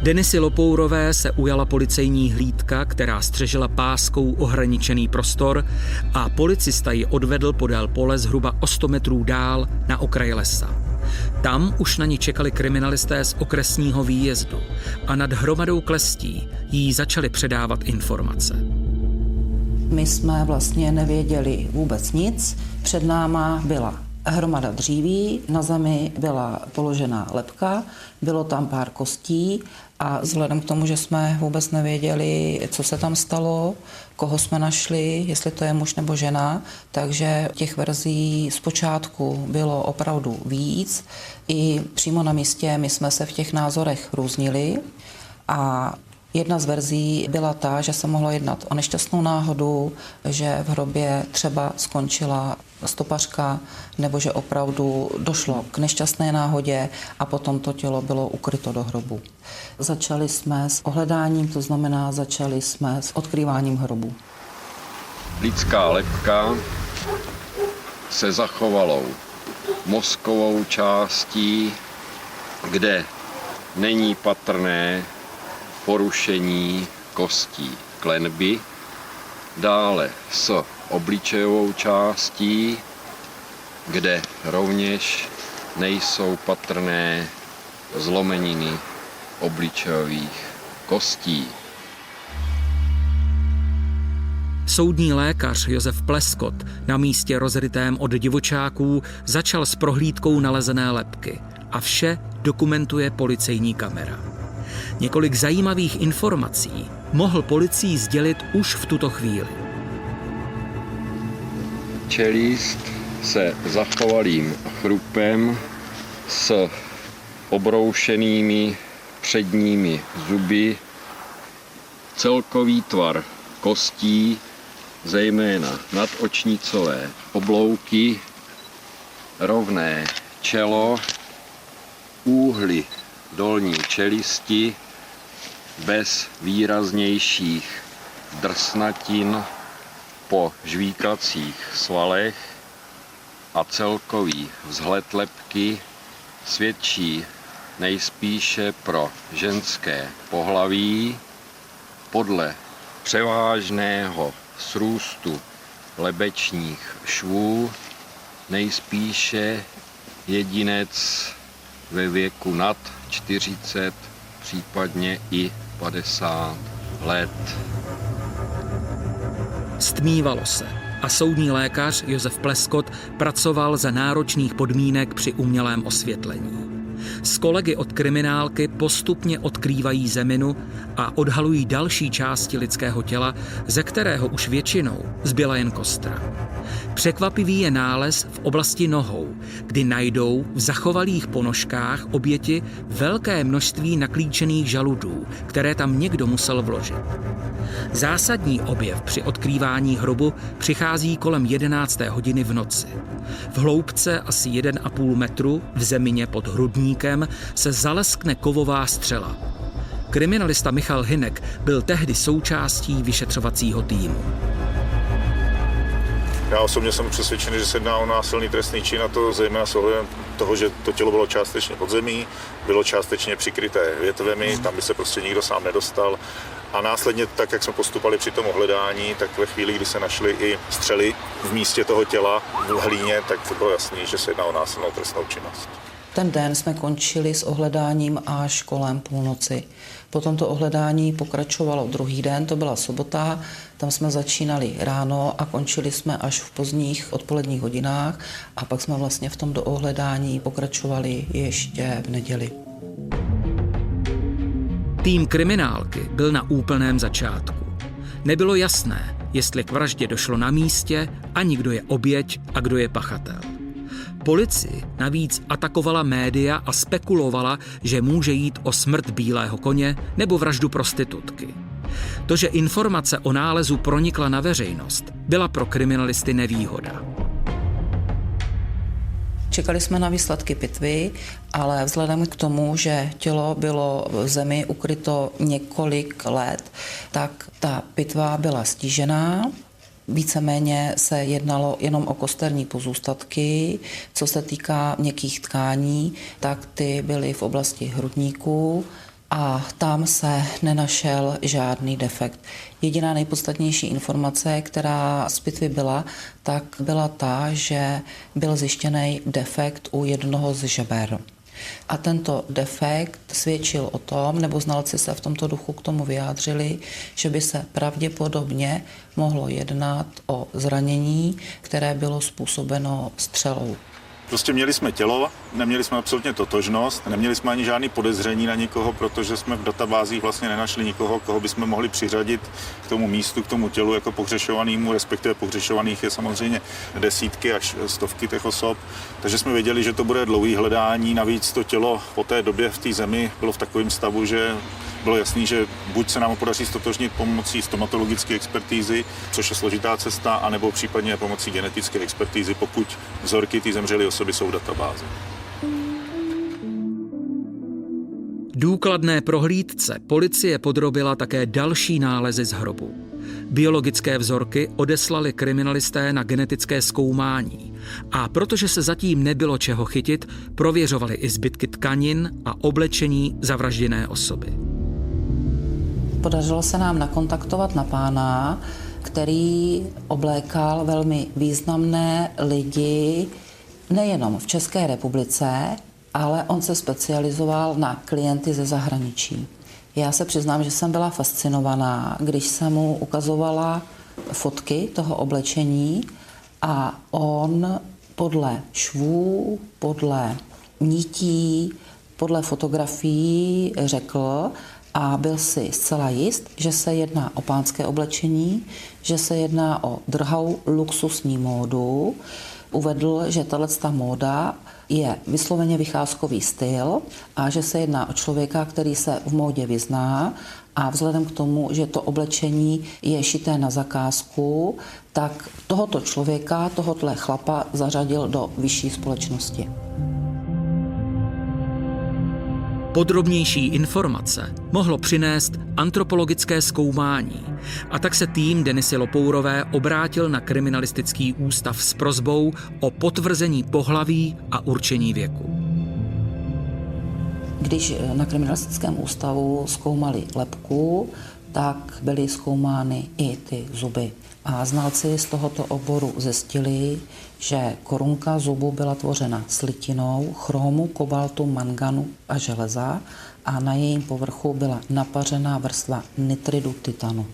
Denisy Lopourové se ujala policejní hlídka, která střežila páskou ohraničený prostor a policista ji odvedl podél pole zhruba o 100 metrů dál na okraj lesa. Tam už na ní čekali kriminalisté z okresního výjezdu a nad hromadou klestí jí začali předávat informace. My jsme vlastně nevěděli vůbec nic, před náma byla hromada dříví, na zemi byla položená lebka, bylo tam pár kostí a vzhledem k tomu, že jsme vůbec nevěděli, co se tam stalo, koho jsme našli, jestli to je muž nebo žena, takže těch verzí zpočátku bylo opravdu víc. I přímo na místě my jsme se v těch názorech různili a jedna z verzí byla ta, že se mohlo jednat o nešťastnou náhodu, že v hrobě třeba skončila stopařka, nebo že opravdu došlo k nešťastné náhodě a potom to tělo bylo ukryto do hrobu. Začali jsme s ohledáním, to znamená začali jsme s odkrýváním hrobu. Lidská lebka se zachovalou mozkovou částí, kde není patrné porušení kostí klenby, dále s obličejovou částí, kde rovněž nejsou patrné zlomeniny obličejových kostí. Soudní lékař Josef Pleskot na místě rozrytém od divočáků začal s prohlídkou nalezené lebky a vše dokumentuje policejní kamera. Několik zajímavých informací mohl policii sdělit už v tuto chvíli. Čelist se zachovalým chrupem s obroušenými předními zuby, celkový tvar kostí, zejména nadočnicové oblouky, rovné čelo, úhly dolní čelisti bez výraznějších drsnatin po žvíkacích svalech a celkový vzhled lebky svědčí nejspíše pro ženské pohlaví. Podle převážného srůstu lebečních švů nejspíše jedinec ve věku nad 40, případně i 50 let. Stmívalo se a soudní lékař Josef Pleskot pracoval za náročných podmínek při umělém osvětlení. S kolegy od kriminálky postupně odkrývají zeminu a odhalují další části lidského těla, ze kterého už většinou zbyla jen kostra. Překvapivý je nález v oblasti nohou, kdy najdou v zachovalých ponožkách oběti velké množství naklíčených žaludů, které tam někdo musel vložit. Zásadní objev při odkrývání hrobu přichází kolem 11. hodiny v noci. V hloubce asi 1,5 metru v zemině pod hrudníkem se zaleskne kovová střela. Kriminalista Michal Hynek byl tehdy součástí vyšetřovacího týmu. Já osobně jsem přesvědčený, že se jedná o násilný trestný čin, a to zejména s ohledem toho, že to tělo bylo částečně pod zemí, bylo částečně přikryté větvemi, tam by se prostě nikdo sám nedostal. A následně, tak jak jsme postupovali při tom ohledání, tak ve chvíli, kdy se našly i střely v místě toho těla v hlíně, tak to bylo jasný, že se jedná o násilnou trestnou činnost. Ten den jsme končili s ohledáním až kolem půlnoci. Potom to ohledání pokračovalo druhý den, to byla sobota, tam jsme začínali ráno a končili jsme až v pozdních odpoledních hodinách a pak jsme vlastně v tom doohledání pokračovali ještě v neděli. Tým kriminálky byl na úplném začátku. Nebylo jasné, jestli k vraždě došlo na místě, ani kdo je oběť a kdo je pachatel. Policii navíc atakovala média a spekulovala, že může jít o smrt bílého koně nebo vraždu prostitutky. To, že informace o nálezu pronikla na veřejnost, byla pro kriminalisty nevýhoda. Čekali jsme na výsledky pitvy, ale vzhledem k tomu, že tělo bylo v zemi ukryto několik let, tak ta pitva byla stížená. Víceméně se jednalo jenom o kosterní pozůstatky. Co se týká měkkých tkání, tak ty byly v oblasti hrudníků a tam se nenašel žádný defekt. Jediná nejpodstatnější informace, která z pitvy byla, tak byla ta, že byl zjištěný defekt u jednoho z žeber. A tento defekt svědčil o tom, nebo znalci se v tomto duchu k tomu vyjádřili, že by se pravděpodobně mohlo jednat o zranění, které bylo způsobeno střelou. Prostě měli jsme tělo, neměli jsme absolutně totožnost, neměli jsme ani žádný podezření na nikoho, protože jsme v databázích vlastně nenašli nikoho, koho bychom mohli přiřadit k tomu místu, k tomu tělu jako pohřešovanému, respektive pohřešovaných je samozřejmě desítky až stovky těch osob. Takže jsme věděli, že to bude dlouhý hledání, navíc to tělo po té době v té zemi bylo v takovém stavu, že bylo jasný, že buď se nám podaří stotožnit pomocí stomatologické expertízy, což je složitá cesta, anebo případně pomocí genetické expertízy, pokud vzorky té zemřelé osoby jsou v databázi. Důkladné prohlídce policie podrobila také další nálezy z hrobu. Biologické vzorky odeslali kriminalisté na genetické zkoumání a protože se zatím nebylo čeho chytit, prověřovali i zbytky tkanin a oblečení zavražděné osoby. Podařilo se nám nakontaktovat na pána, který oblékal velmi významné lidi nejenom v České republice, ale on se specializoval na klienty ze zahraničí. Já se přiznám, že jsem byla fascinovaná, když jsem mu ukazovala fotky toho oblečení a on podle švů, podle nití, podle fotografií řekl a byl si zcela jist, že se jedná o pánské oblečení, že se jedná o drahou luxusní módu. Uvedl, že tato móda je vysloveně vycházkový styl a že se jedná o člověka, který se v módě vyzná a vzhledem k tomu, že to oblečení je šité na zakázku, tak tohoto člověka, tohoto chlapa zařadil do vyšší společnosti. Podrobnější informace mohlo přinést antropologické zkoumání a tak se tým Denisy Lopourové obrátil na kriminalistický ústav s prosbou o potvrzení pohlaví a určení věku. Když na kriminalistickém ústavu zkoumali lebku, tak byly zkoumány i ty zuby. A znalci z tohoto oboru zjistili, že korunka zubu byla tvořena slitinou, chromu, kobaltu, manganu a železa a na jejím povrchu byla napařená vrstva nitridu titanu.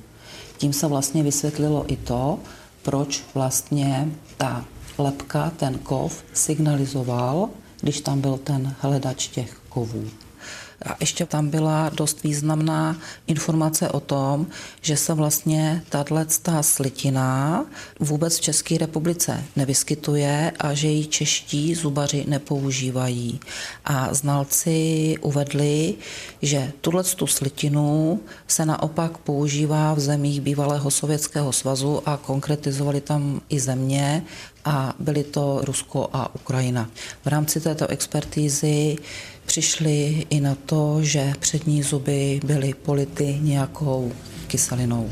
Tím se vlastně vysvětlilo i to, proč vlastně ta lebka, ten kov, signalizoval, když tam byl ten hledač těch kovů. A ještě tam byla dost významná informace o tom, že se vlastně tato slitina vůbec v České republice nevyskytuje a že ji čeští zubaři nepoužívají. A znalci uvedli, že tuto slitinu se naopak používá v zemích bývalého Sovětského svazu a konkretizovali tam i země, a byly to Rusko a Ukrajina. V rámci této expertízy přišli i na to, že přední zuby byly polity nějakou kyselinou.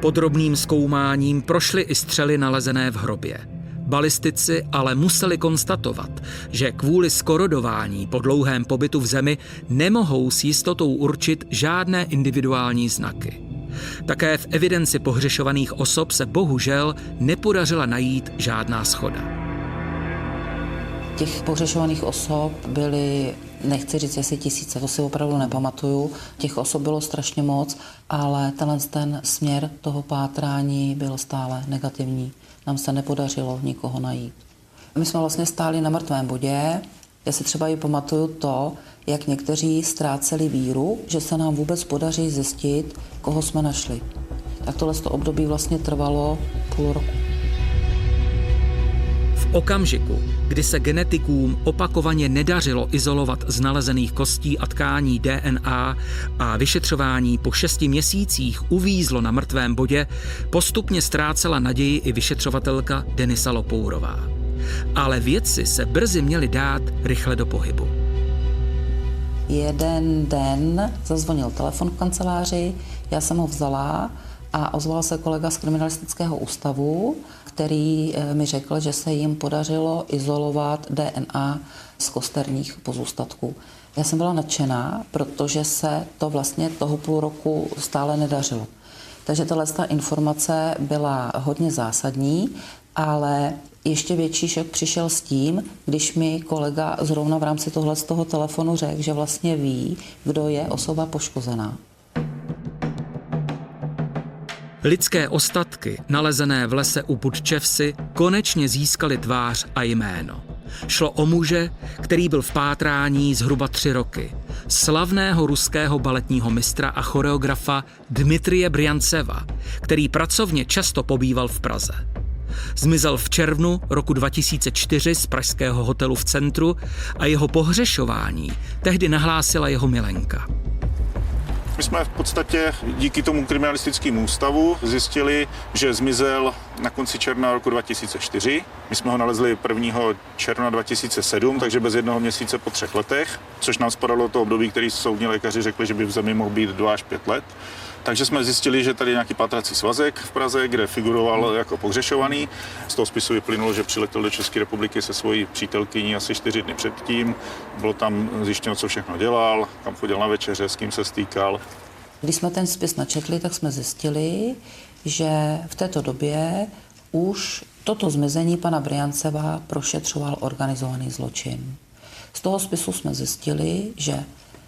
Podrobným zkoumáním prošly i střely nalezené v hrobě. Balistici ale museli konstatovat, že kvůli skorodování po dlouhém pobytu v zemi nemohou s jistotou určit žádné individuální znaky. Také v evidenci pohřešovaných osob se bohužel nepodařila najít žádná shoda. Těch pohřešovaných osob byly, nechci říct, jestli tisíce, to si opravdu nepamatuju. Těch osob bylo strašně moc, ale ten směr toho pátrání byl stále negativní. Nám se nepodařilo nikoho najít. My jsme vlastně stáli na mrtvém bodě. Já si třeba i pamatuju to, jak někteří ztráceli víru, že se nám vůbec podaří zjistit, koho jsme našli. Tak tohle období vlastně trvalo půl roku. V okamžiku, kdy se genetikům opakovaně nedařilo izolovat z nalezených kostí a tkání DNA a vyšetřování po 6 měsících uvízlo na mrtvém bodě, postupně ztrácela naději i vyšetřovatelka Denisa Lopourová. Ale vědci se brzy měli dát rychle do pohybu. Jeden den zazvonil telefon v kanceláři, já jsem ho vzala a ozval se kolega z kriminalistického ústavu, který mi řekl, že se jim podařilo izolovat DNA z kosterních pozůstatků. Já jsem byla nadšená, protože se to vlastně toho půl roku stále nedařilo. Takže tato informace byla hodně zásadní, ale ještě větší šok přišel s tím, když mi kolega zrovna v rámci z toho telefonu řekl, že vlastně ví, kdo je osoba poškozená. Lidské ostatky, nalezené v lese u Budčevsi, konečně získaly tvář a jméno. Šlo o muže, který byl v pátrání zhruba 3 roky. Slavného ruského baletního mistra a choreografa Dmitrije Brjanceva, který pracovně často pobýval v Praze. Zmizel v červnu roku 2004 z pražského hotelu v centru a jeho pohřešování tehdy nahlásila jeho milenka. My jsme v podstatě díky tomu kriminalistickému ústavu zjistili, že zmizel na konci června roku 2004. My jsme ho nalezli 1. června 2007, takže bez 1 měsíce po 3 letech, což nám spadalo do toho období, který soudní lékaři řekli, že by v zemi mohl být 2 až 5 let. Takže jsme zjistili, že tady je nějaký pátrací svazek v Praze, kde figuroval jako pohřešovaný. Z toho spisu vyplynulo, že přiletěl do České republiky se svojí přítelkyní asi 4 dny předtím. Bylo tam zjištěno, co všechno dělal, kam chodil na večeře, s kým se stýkal. Když jsme ten spis načetli, tak jsme zjistili, že v této době už toto zmizení pana Brjanceva prošetřoval organizovaný zločin. Z toho spisu jsme zjistili, že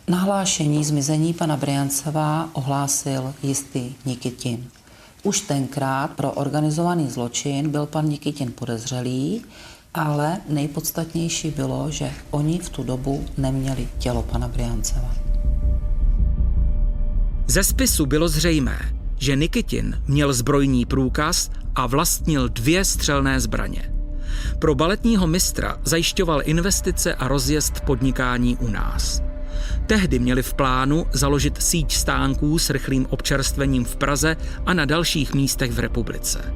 nahlášení zmizení pana Brjanceva ohlásil jistý Nikitin. Už tenkrát pro organizovaný zločin byl pan Nikitin podezřelý, ale nejpodstatnější bylo, že oni v tu dobu neměli tělo pana Brjanceva. Ze spisu bylo zřejmé, že Nikitin měl zbrojní průkaz a vlastnil 2 střelné zbraně. Pro baletního mistra zajišťoval investice a rozjezd podnikání u nás. Tehdy měli v plánu založit síť stánků s rychlým občerstvením v Praze a na dalších místech v republice.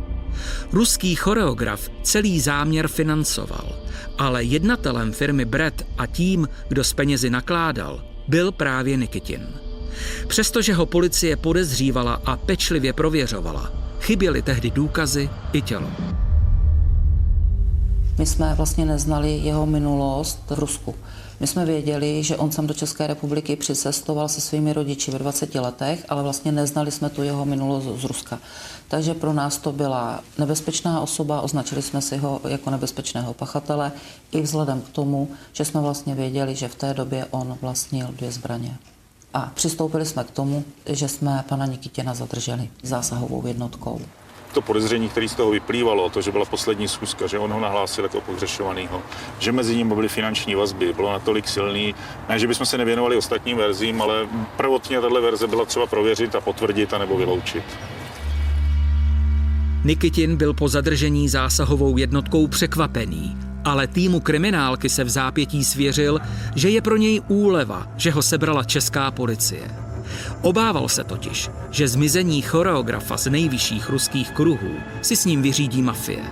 Ruský choreograf celý záměr financoval, ale jednatelem firmy Brett a tím, kdo s penězi nakládal, byl právě Nikitin. Přestože ho policie podezřívala a pečlivě prověřovala, chyběly tehdy důkazy i tělo. My jsme vlastně neznali jeho minulost v Rusku. My jsme věděli, že on sem do České republiky přicestoval se svými rodiči ve 20 letech, ale vlastně neznali jsme tu jeho minulost z Ruska. Takže pro nás to byla nebezpečná osoba, označili jsme si ho jako nebezpečného pachatele i vzhledem k tomu, že jsme vlastně věděli, že v té době on vlastnil 2 zbraně. A přistoupili jsme k tomu, že jsme pana Nikitina zadrželi zásahovou jednotkou. To podezření, které z toho vyplývalo, to, že byla poslední schůzka, že on ho nahlásil jako pohřešovanýho, že mezi nimi byly finanční vazby, bylo natolik silný, ne, že bychom se nevěnovali ostatním verzím, ale prvotně tato verze byla třeba prověřit a potvrdit anebo vyloučit. Nikitin byl po zadržení zásahovou jednotkou překvapený, ale týmu kriminálky se v zápětí svěřil, že je pro něj úleva, že ho sebrala česká policie. Obával se totiž, že zmizení choreografa z nejvyšších ruských kruhů si s ním vyřídí mafie.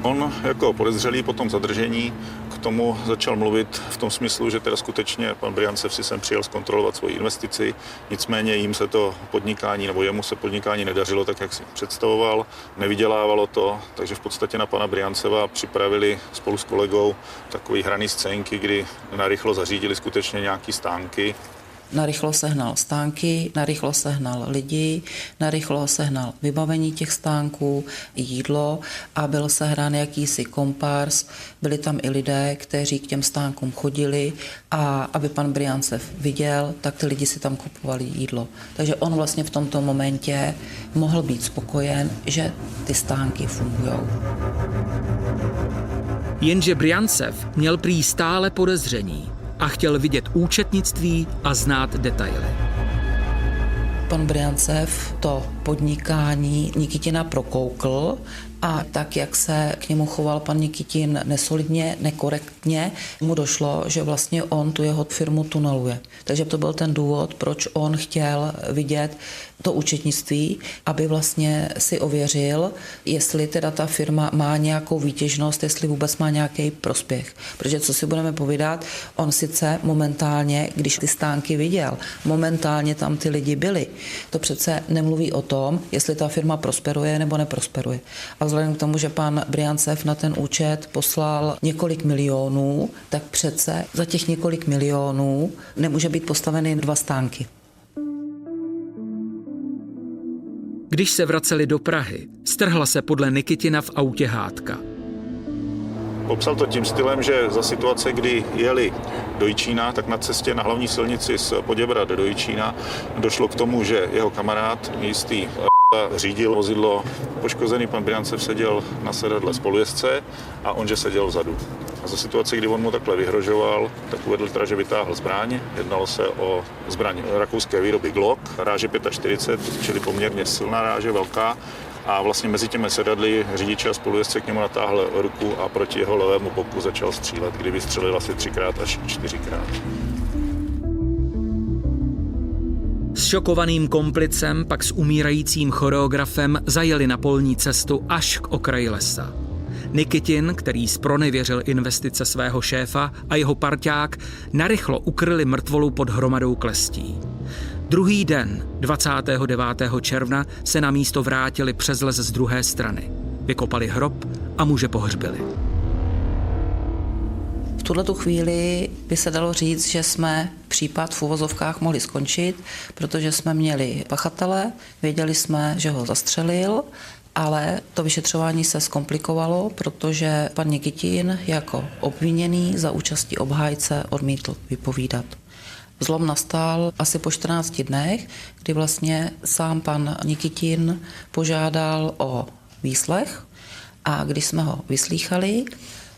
On jako podezřelý po tom zadržení k tomu začal mluvit v tom smyslu, že teda skutečně pan Briancev si sem přijel zkontrolovat svoji investici, nicméně jim se to podnikání, nebo jemu se podnikání nedařilo tak, jak si představoval, nevydělávalo to, takže v podstatě na pana Brianceva připravili spolu s kolegou takový hraný scénky, kdy narychlo zařídili skutečně nějaký stánky. Narychlo sehnal stánky, narychlo sehnal lidi, narychlo sehnal vybavení těch stánků, jídlo a byl sehnán jakýsi kompárs. Byli tam i lidé, kteří k těm stánkům chodili a aby pan Briancev viděl, tak ty lidi si tam kupovali jídlo. Takže on vlastně v tomto momentě mohl být spokojen, že ty stánky fungují. Jenže Briancev měl prý stále podezření a chtěl vidět účetnictví a znát detaily. Pan Briancev to podnikání Nikitina prokoukl a tak, jak se k němu choval pan Nikitin nesolidně, nekorektně, mu došlo, že vlastně on tu jeho firmu tuneluje. Takže to byl ten důvod, proč on chtěl vidět to účetnictví, aby vlastně si ověřil, jestli teda ta firma má nějakou výtěžnost, jestli vůbec má nějaký prospěch. Protože co si budeme povídat, on sice momentálně, když ty stánky viděl, momentálně tam ty lidi byli. To přece nemluví o tom, jestli ta firma prosperuje nebo neprosperuje. A vzhledem k tomu, že pan Briancev na ten účet poslal několik milionů, tak přece za těch několik milionů nemůže být postaveny 2 stánky. Když se vraceli do Prahy, strhla se podle Nikitina v autě hádka. Popsal to tím stylem, že za situace, kdy jeli do Jičína, tak na cestě na hlavní silnici z Poděbrad do Jičína došlo k tomu, že jeho kamarád, jistý řídil vozidlo. Poškozený pan Briancev seděl na sedadle spolujezdce a on, že seděl vzadu. A za situace, kdy on mu takhle vyhrožoval, tak uvedl teda, že vytáhl zbraň. Jednalo se o zbraň rakouské výroby Glock, ráže 45, čili poměrně silná ráže, velká. A vlastně mezi těmi sedadly řidiče a spolujezdce k němu natáhl ruku a proti jeho levému boku začal střílet, kdy vystřelil asi 3x až 4x. S šokovaným komplicem pak s umírajícím choreografem zajeli na polní cestu až k okraji lesa. Nikitin, který zpronevěřil investice svého šéfa a jeho parťák, narychlo ukryli mrtvolu pod hromadou klestí. Druhý den, 29. června, se na místo vrátili přes les z druhé strany. Vykopali hrob a muže pohřbili. V tuhletu chvíli by se dalo říct, že jsme případ v uvozovkách mohli skončit, protože jsme měli pachatele, věděli jsme, že ho zastřelil, ale to vyšetřování se zkomplikovalo, protože pan Nikitin jako obviněný za účastí obhájce odmítl vypovídat. Zlom nastal asi po 14 dnech, kdy vlastně sám pan Nikitin požádal o výslech a když jsme ho vyslýchali,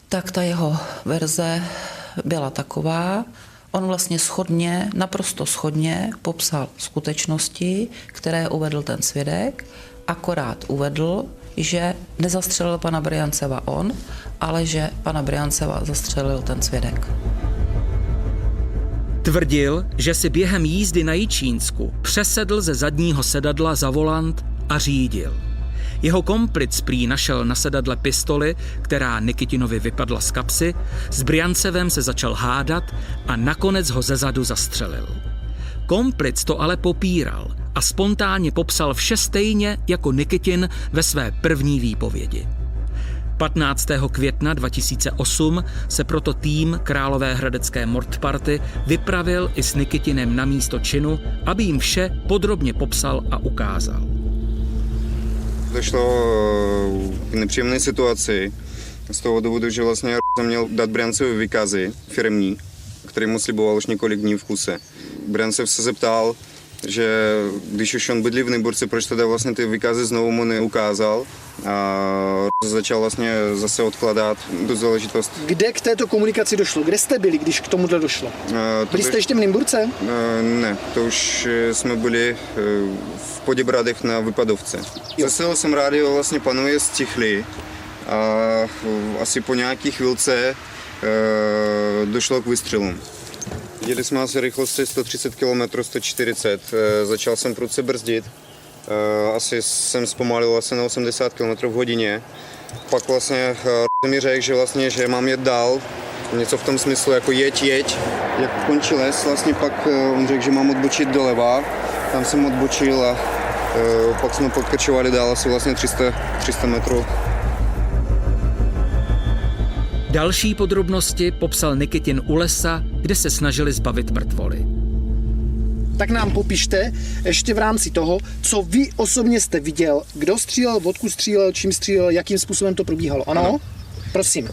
tak ta jeho verze byla taková, on vlastně shodně, naprosto shodně popsal skutečnosti, které uvedl ten svědek, akorát uvedl, že nezastřelil pana Brianceva on, ale že pana Brianceva zastřelil ten svědek. Tvrdil, že si během jízdy na Jičínsku přesedl ze zadního sedadla za volant a řídil. Jeho komplic prý našel na sedadle pistoli, která Nikitinovi vypadla z kapsy, s Briancevem se začal hádat a nakonec ho zezadu zastřelil. Komplic to ale popíral a spontánně popsal vše stejně jako Nikitin ve své první výpovědi. 15. května 2008 se proto tým Královéhradecké mordparty vypravil i s Nikitinem na místo činu, aby jim vše podrobně popsal a ukázal. Došlo k nepříjemné situaci z toho důvodu, že vlastně jsem měl dát Briancevi výkazy firmní, který mu sliboval už několik dní v kuse. Briancev se zeptal, že když už on bydlí v Nymburce, proč teda vlastně ty výkazy znovu mu neukázal a začal vlastně zase odkladat tu záležitost. Kde k této komunikaci došlo? Kde jste byli, když k tomuhle došlo? Byli jste ještě v Nymburce? Ne, to už jsme byli v Poděbradech na Vypadovce. Zasil jsem rádio, vlastně panowie stichli a asi po nějaký chvilce došlo k výstřelům. Jeli jsme asi rychlosti 130 km, 140. Začal jsem prudce brzdit. Asi jsem zpomalil asi na 80 km v hodině. Pak vlastně mi řekl, že vlastně, že mám jet dál, něco v tom smyslu jako jeď. Jak končí les, vlastně pak on řekl, že mám odbočit doleva, tam jsem odbočil a pak jsme pokračovali dál asi vlastně 300 metrů. Další podrobnosti popsal Nikitin u lesa, kde se snažili zbavit mrtvoly. Tak nám popište ještě v rámci toho, co vy osobně jste viděl, kdo střílel, odkud střílel, čím střílel, jakým způsobem to probíhalo. Ano? Prosím.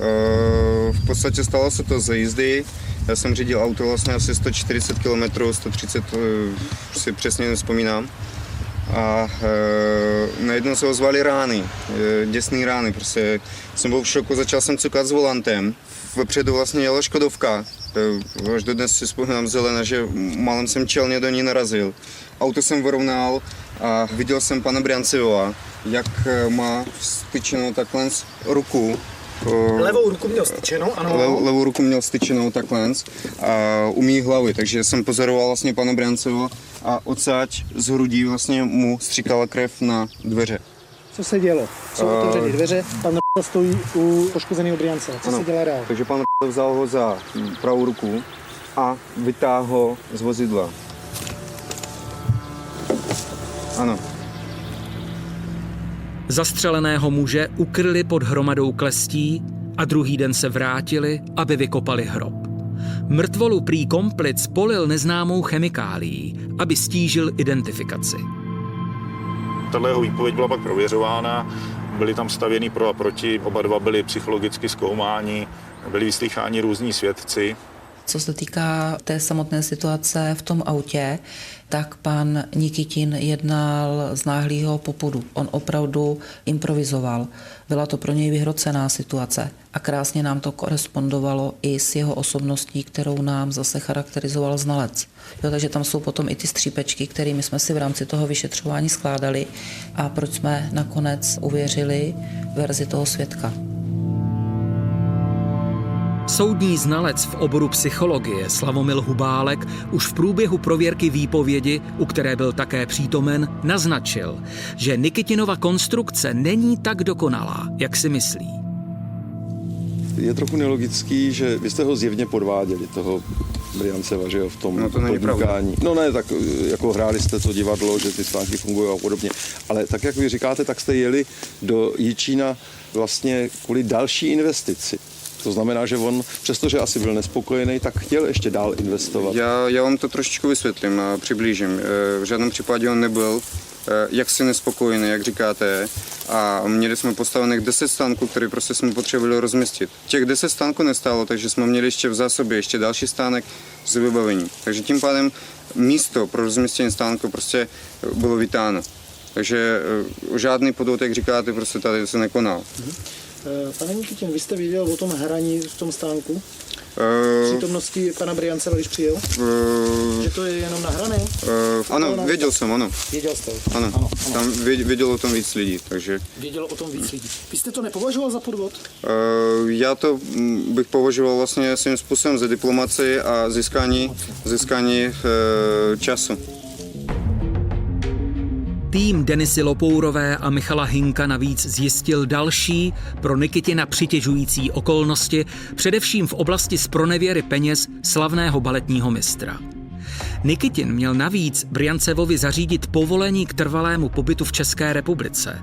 V podstatě stalo se to za jízdy. Já jsem řídil auto vlastně asi 140 km, 130 si přesně nevzpomínám. A najednou se ozvaly rány, děsné rány. Prostě jsem byl v šoku, začal jsem cukat s volantem. Vepředu vlastně jela Škodovka. Až dodnes si vzpomínám zelená, že málem jsem čelně do ní narazil. Auto jsem vyrovnal a viděl jsem pana Brianceva, jak má styčenou takhle ruku. Levou ruku měl styčenou, ano. Levou ruku měl styčenou takhle a u mý hlavy, takže jsem pozoroval vlastně pana Brianceva a odsaď z hrudí vlastně mu stříkala krev na dveře. Co se dělo? Jsou otevřené dveře, pan stojí u poškozeného Briance. Co se dělá dál? Takže pan vzal ho za pravou ruku a vytáhl ho z vozidla. Ano. Zastřeleného muže ukryli pod hromadou klestí a druhý den se vrátili, aby vykopali hrob. Mrtvolu prý komplic polil neznámou chemikálií, aby stížil identifikaci. Tahle jeho výpověď byla pak prověřována, byly tam stavěny pro a proti, oba dva byli psychologicky zkoumáni, byli vyslýcháni různí svědci. Co se týká té samotné situace v tom autě, tak pan Nikitin jednal z náhlého popudu. On opravdu improvizoval. Byla to pro něj vyhrocená situace a krásně nám to korespondovalo i s jeho osobností, kterou nám zase charakterizoval znalec. Jo, takže tam jsou potom i ty střípečky, kterými jsme si v rámci toho vyšetřování skládali a proč jsme nakonec uvěřili verzi toho svědka. Soudní znalec v oboru psychologie Slavomil Hubálek už v průběhu prověrky výpovědi, u které byl také přítomen, naznačil, že Nikitinova konstrukce není tak dokonalá, jak si myslí. Je trochu nelogický, že vy jste ho zjevně podváděli, toho Brianceva, že jo, v tom podnikání. No ne, tak jako hráli jste to divadlo, že ty stánky fungují a podobně. Ale tak, jak vy říkáte, tak jste jeli do Jičína vlastně kvůli další investici. To znamená, že on, přestože asi byl nespokojený, tak chtěl ještě dál investovat. Já vám to trošičku vysvětlím a přiblížím. V žádném případě on nebyl jaksi nespokojený, jak říkáte, a měli jsme postavených 10 stánků, které prostě jsme potřebovali rozmístit. Těch 10 stánků nestálo, takže jsme měli ještě v zásobě ještě další stánek s vybavením. Takže tím pádem místo pro rozmístění stánku prostě bylo vytáno. Takže žádný podvod, jak říkáte, prostě tady se nekonal. Pane Nikitin, vy jste viděl o tom hraní v tom stánku? Přítomnosti pana Brianceva, když přijel? Že to je jenom nahrané? Ano, věděl jsem, ano. Věděl jste? Ano. Tam vědělo o tom víc lidí, takže... Vědělo o tom víc lidí. Vy jste to nepovažoval za podvod? Já to bych považoval vlastně svým způsobem za diplomaci a získání času. Tým Denisy Lopourové a Michala Hinka navíc zjistil další pro Nikitina přitěžující okolnosti, především v oblasti zpronevěry peněz slavného baletního mistra. Nikitin měl navíc Briancevovi zařídit povolení k trvalému pobytu v České republice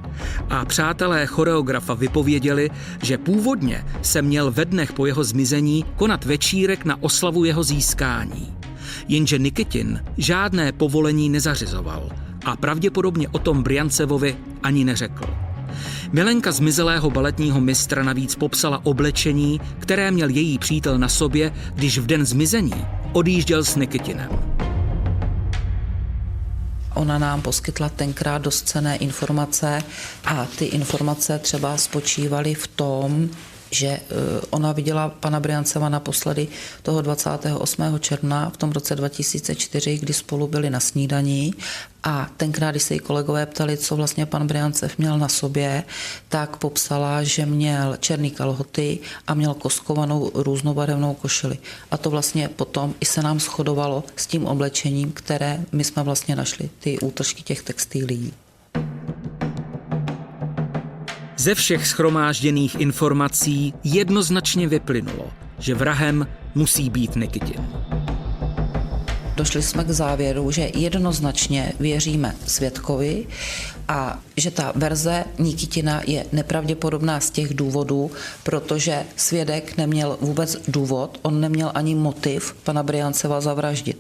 a přátelé choreografa vypověděli, že původně se měl ve dnech po jeho zmizení konat večírek na oslavu jeho získání. Jenže Nikitin žádné povolení nezařizoval a pravděpodobně o tom Briancevovi ani neřekl. Milenka zmizelého baletního mistra navíc popsala oblečení, které měl její přítel na sobě, když v den zmizení odjížděl s Nikitinem. Ona nám poskytla tenkrát dost cenné informace a ty informace třeba spočívaly v tom, že ona viděla pana Brianceva naposledy toho 28. června v tom roce 2004, kdy spolu byli na snídani a tenkrát, když se jí kolegové ptali, co vlastně pan Briancev měl na sobě, tak popsala, že měl černý kalhoty a měl koskovanou různobarevnou košili. A to vlastně potom i se nám shodovalo s tím oblečením, které my jsme vlastně našli, ty útržky těch textilií. Ze všech shromážděných informací jednoznačně vyplynulo, že vrahem musí být Nikitin. Došli jsme k závěru, že jednoznačně věříme svědkovi a že ta verze Nikitina je nepravděpodobná z těch důvodů, protože svědek neměl vůbec důvod, on neměl ani motiv pana Brjanceva zavraždit.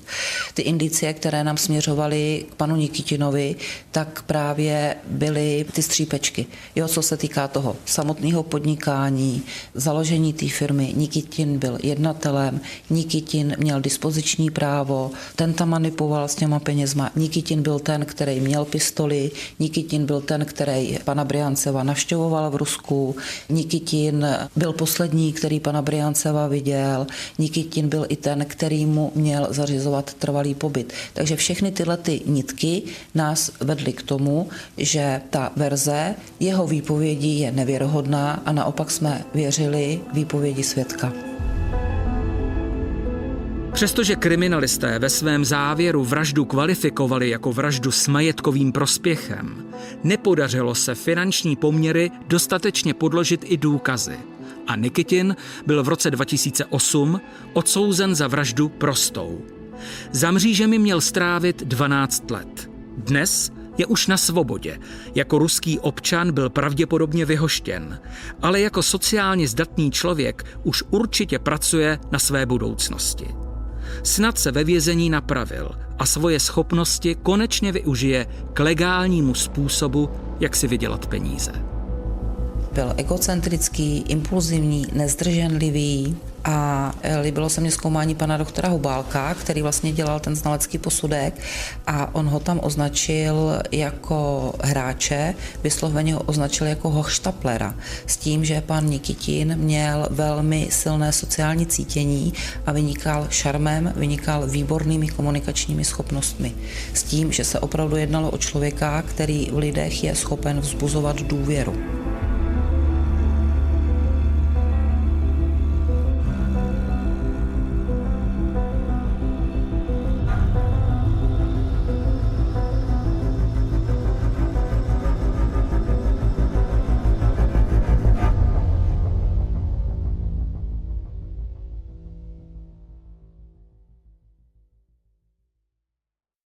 Ty indicie, které nám směřovaly k panu Nikitinovi, tak právě byly ty střípečky. Jo, co se týká toho samotného podnikání, založení té firmy, Nikitin byl jednatelem, Nikitin měl dispoziční právo, ten tam manipuloval s těma penězma, Nikitin byl ten, který měl pistoli, Nikitin byl ten, který pana Brjanceva navštěvoval v Rusku, Nikitin byl poslední, který pana Brjanceva viděl, Nikitin byl i ten, který mu měl zařizovat trvalý pobyt. Takže všechny tyhle ty nitky nás vedly k tomu, že ta verze jeho výpovědí je nevěrohodná a naopak jsme věřili výpovědi svědka. Přestože kriminalisté ve svém závěru vraždu kvalifikovali jako vraždu s majetkovým prospěchem, nepodařilo se finanční poměry dostatečně podložit i důkazy. A Nikitin byl v roce 2008 odsouzen za vraždu prostou. Za mřížemi měl strávit 12 let. Dnes je už na svobodě. Jako ruský občan byl pravděpodobně vyhoštěn, ale jako sociálně zdatný člověk už určitě pracuje na své budoucnosti. Snad se ve vězení napravil a svoje schopnosti konečně využije k legálnímu způsobu, jak si vydělat peníze. Byl egocentrický, impulzivní, nezdrženlivý a líbilo se mně zkoumání pana doktora Hubálka, který vlastně dělal ten znalecký posudek a on ho tam označil jako hráče, vysloveně ho označil jako hochštaplera, s tím, že pan Nikitin měl velmi silné sociální cítění a vynikal šarmem, vynikal výbornými komunikačními schopnostmi. S tím, že se opravdu jednalo o člověka, který v lidech je schopen vzbuzovat důvěru.